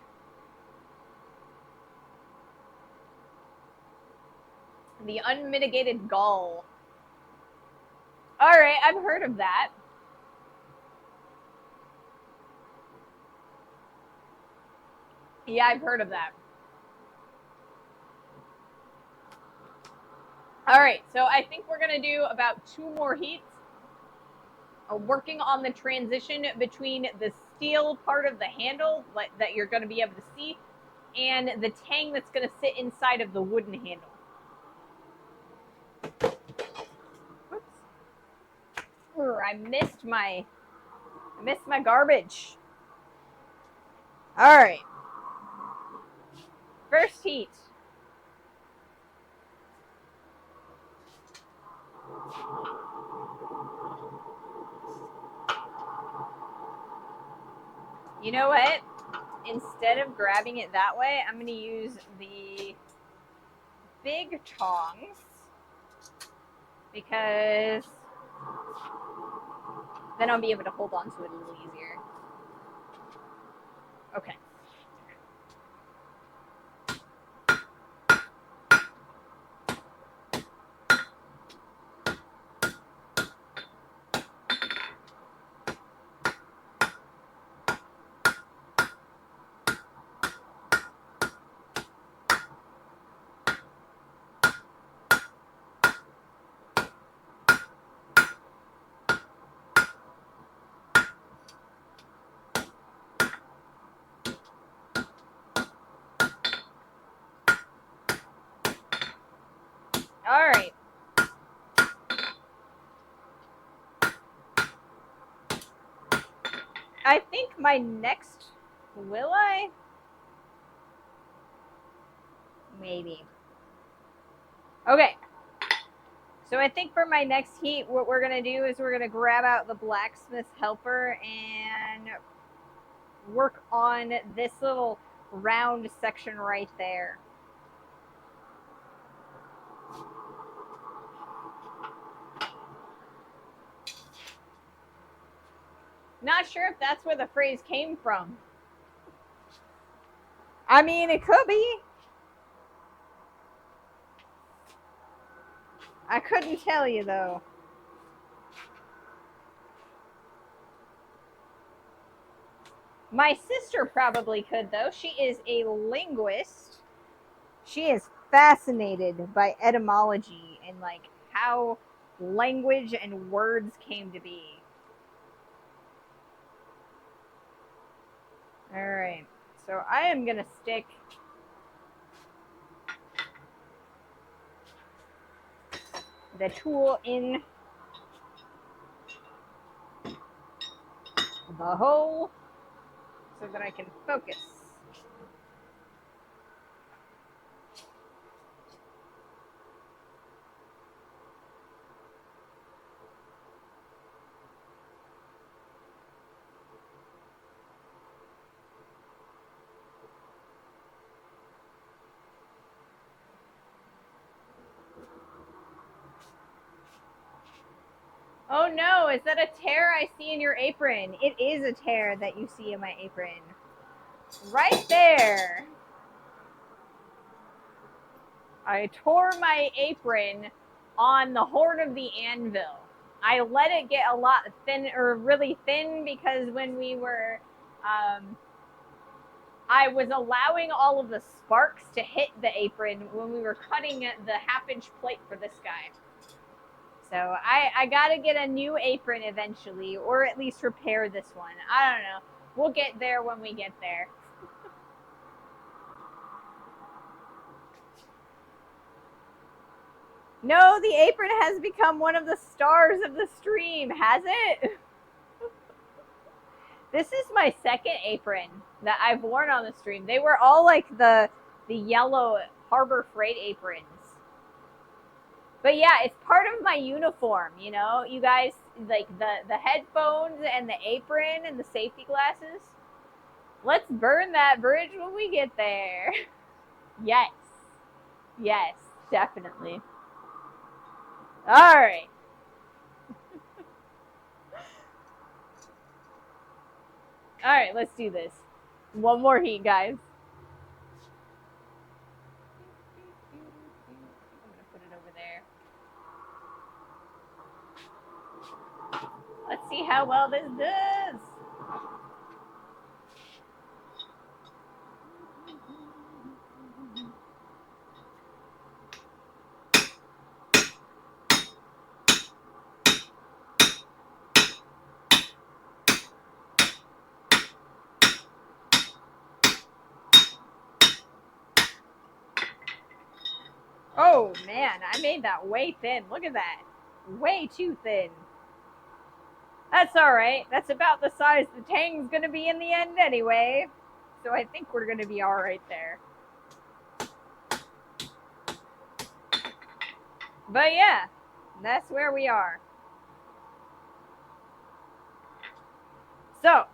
The unmitigated gall. All right, I've heard of that. Yeah, I've heard of that. All right, so I think we're going to do about 2 more heats. Working on the transition between the steel part of the handle that you're going to be able to see and the tang that's going to sit inside of the wooden handle. I missed my garbage. All right. First heat. You know what? Instead of grabbing it that way, I'm going to use the big tongs because then I'll be able to hold on to it a little easier. Okay. All right. I think my next, will I? Maybe. Okay. So I think for my next heat, what we're going to do is we're going to grab out the blacksmith's helper and work on this little round section right there. Not sure if that's where the phrase came from. I mean, it could be. I couldn't tell you, though. My sister probably could, though. She is a linguist. She is fascinated by etymology and, like, how language and words came to be. All right. So I am going to stick the tool in the hole so that I can focus. Oh no, is that a tear I see in your apron? It is a tear that you see in my apron. Right there. I tore my apron on the horn of the anvil. I let it get a lot thin, or really thin, because when we were, I was allowing all of the sparks to hit the apron when we were cutting the half-inch plate for this guy. So I gotta get a new apron eventually, or at least repair this one. I don't know. We'll get there when we get there. No, the apron has become one of the stars of the stream, has it? This is my second apron that I've worn on the stream. They were all like the yellow Harbor Freight aprons. But yeah, it's part of my uniform, you know? You guys, like the headphones and the apron and the safety glasses. Let's burn that bridge when we get there. Yes. Yes, definitely. All right. All right, let's do this. One more heat, guys. I'm going to put it over there. Let's see how well this does. Oh man, I made that way thin. Look at that. Way too thin. That's all right. That's about the size the Tang's going to be in the end anyway. So I think we're going to be all right there. But yeah, that's where we are. So,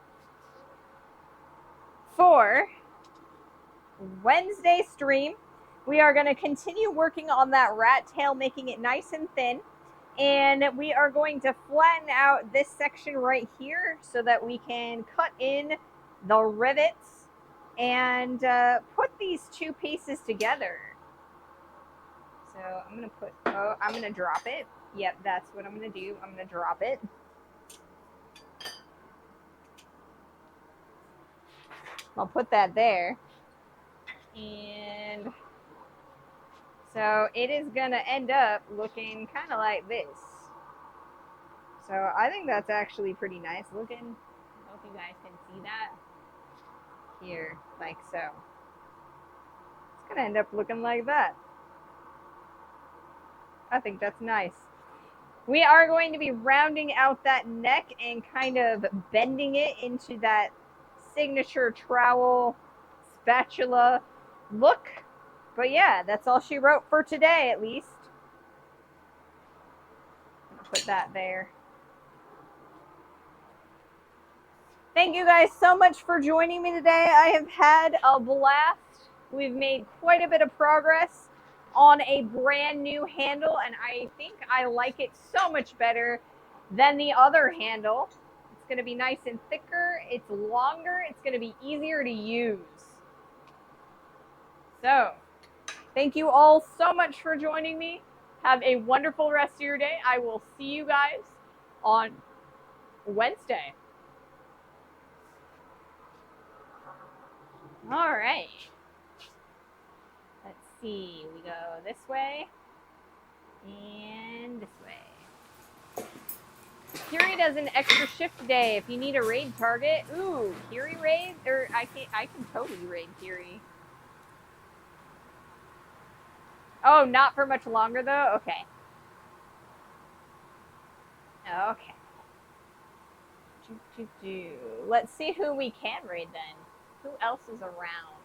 for Wednesday stream, we are going to continue working on that rat tail, making it nice and thin. And we are going to flatten out this section right here so that we can cut in the rivets and put these two pieces together. So I'm going to put, I'm going to drop it. Yep, that's what I'm going to do. I'm going to drop it. I'll put that there. And so it is going to end up looking kind of like this. So I think that's actually pretty nice looking. I don't know if you guys can see that. Here, like so. It's going to end up looking like that. I think that's nice. We are going to be rounding out that neck and kind of bending it into that signature trowel spatula look. But yeah, that's all she wrote for today, at least. I'll put that there. Thank you guys so much for joining me today. I have had a blast. We've made quite a bit of progress on a brand new handle, and I think I like it so much better than the other handle. It's going to be nice and thicker. It's longer. It's going to be easier to use. So, thank you all so much for joining me. Have a wonderful rest of your day. I will see you guys on Wednesday. All right. Let's see. We go this way and this way. Kiri does an extra shift day if you need a raid target. Ooh, Kiri raid? Or I can totally raid Kiri. Oh, not for much longer though? Okay. Okay. Let's see who we can raid then. Who else is around?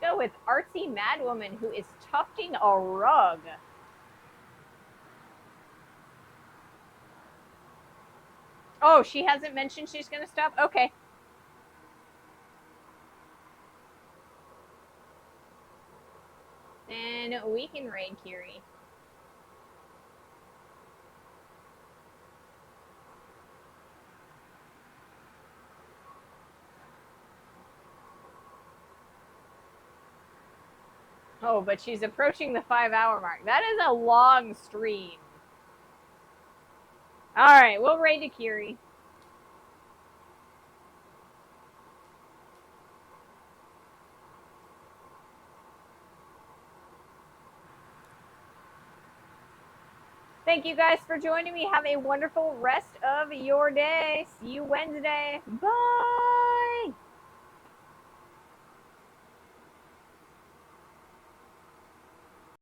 Let's go with Artsy Madwoman, who is tufting a rug. Oh, she hasn't mentioned she's going to stop? Okay. Then we can raid Kiri. Oh, but she's approaching the 5-hour mark. That is a long stream. All right, we'll raid to Kiri. Thank you guys for joining me. Have a wonderful rest of your day. See you Wednesday. Bye.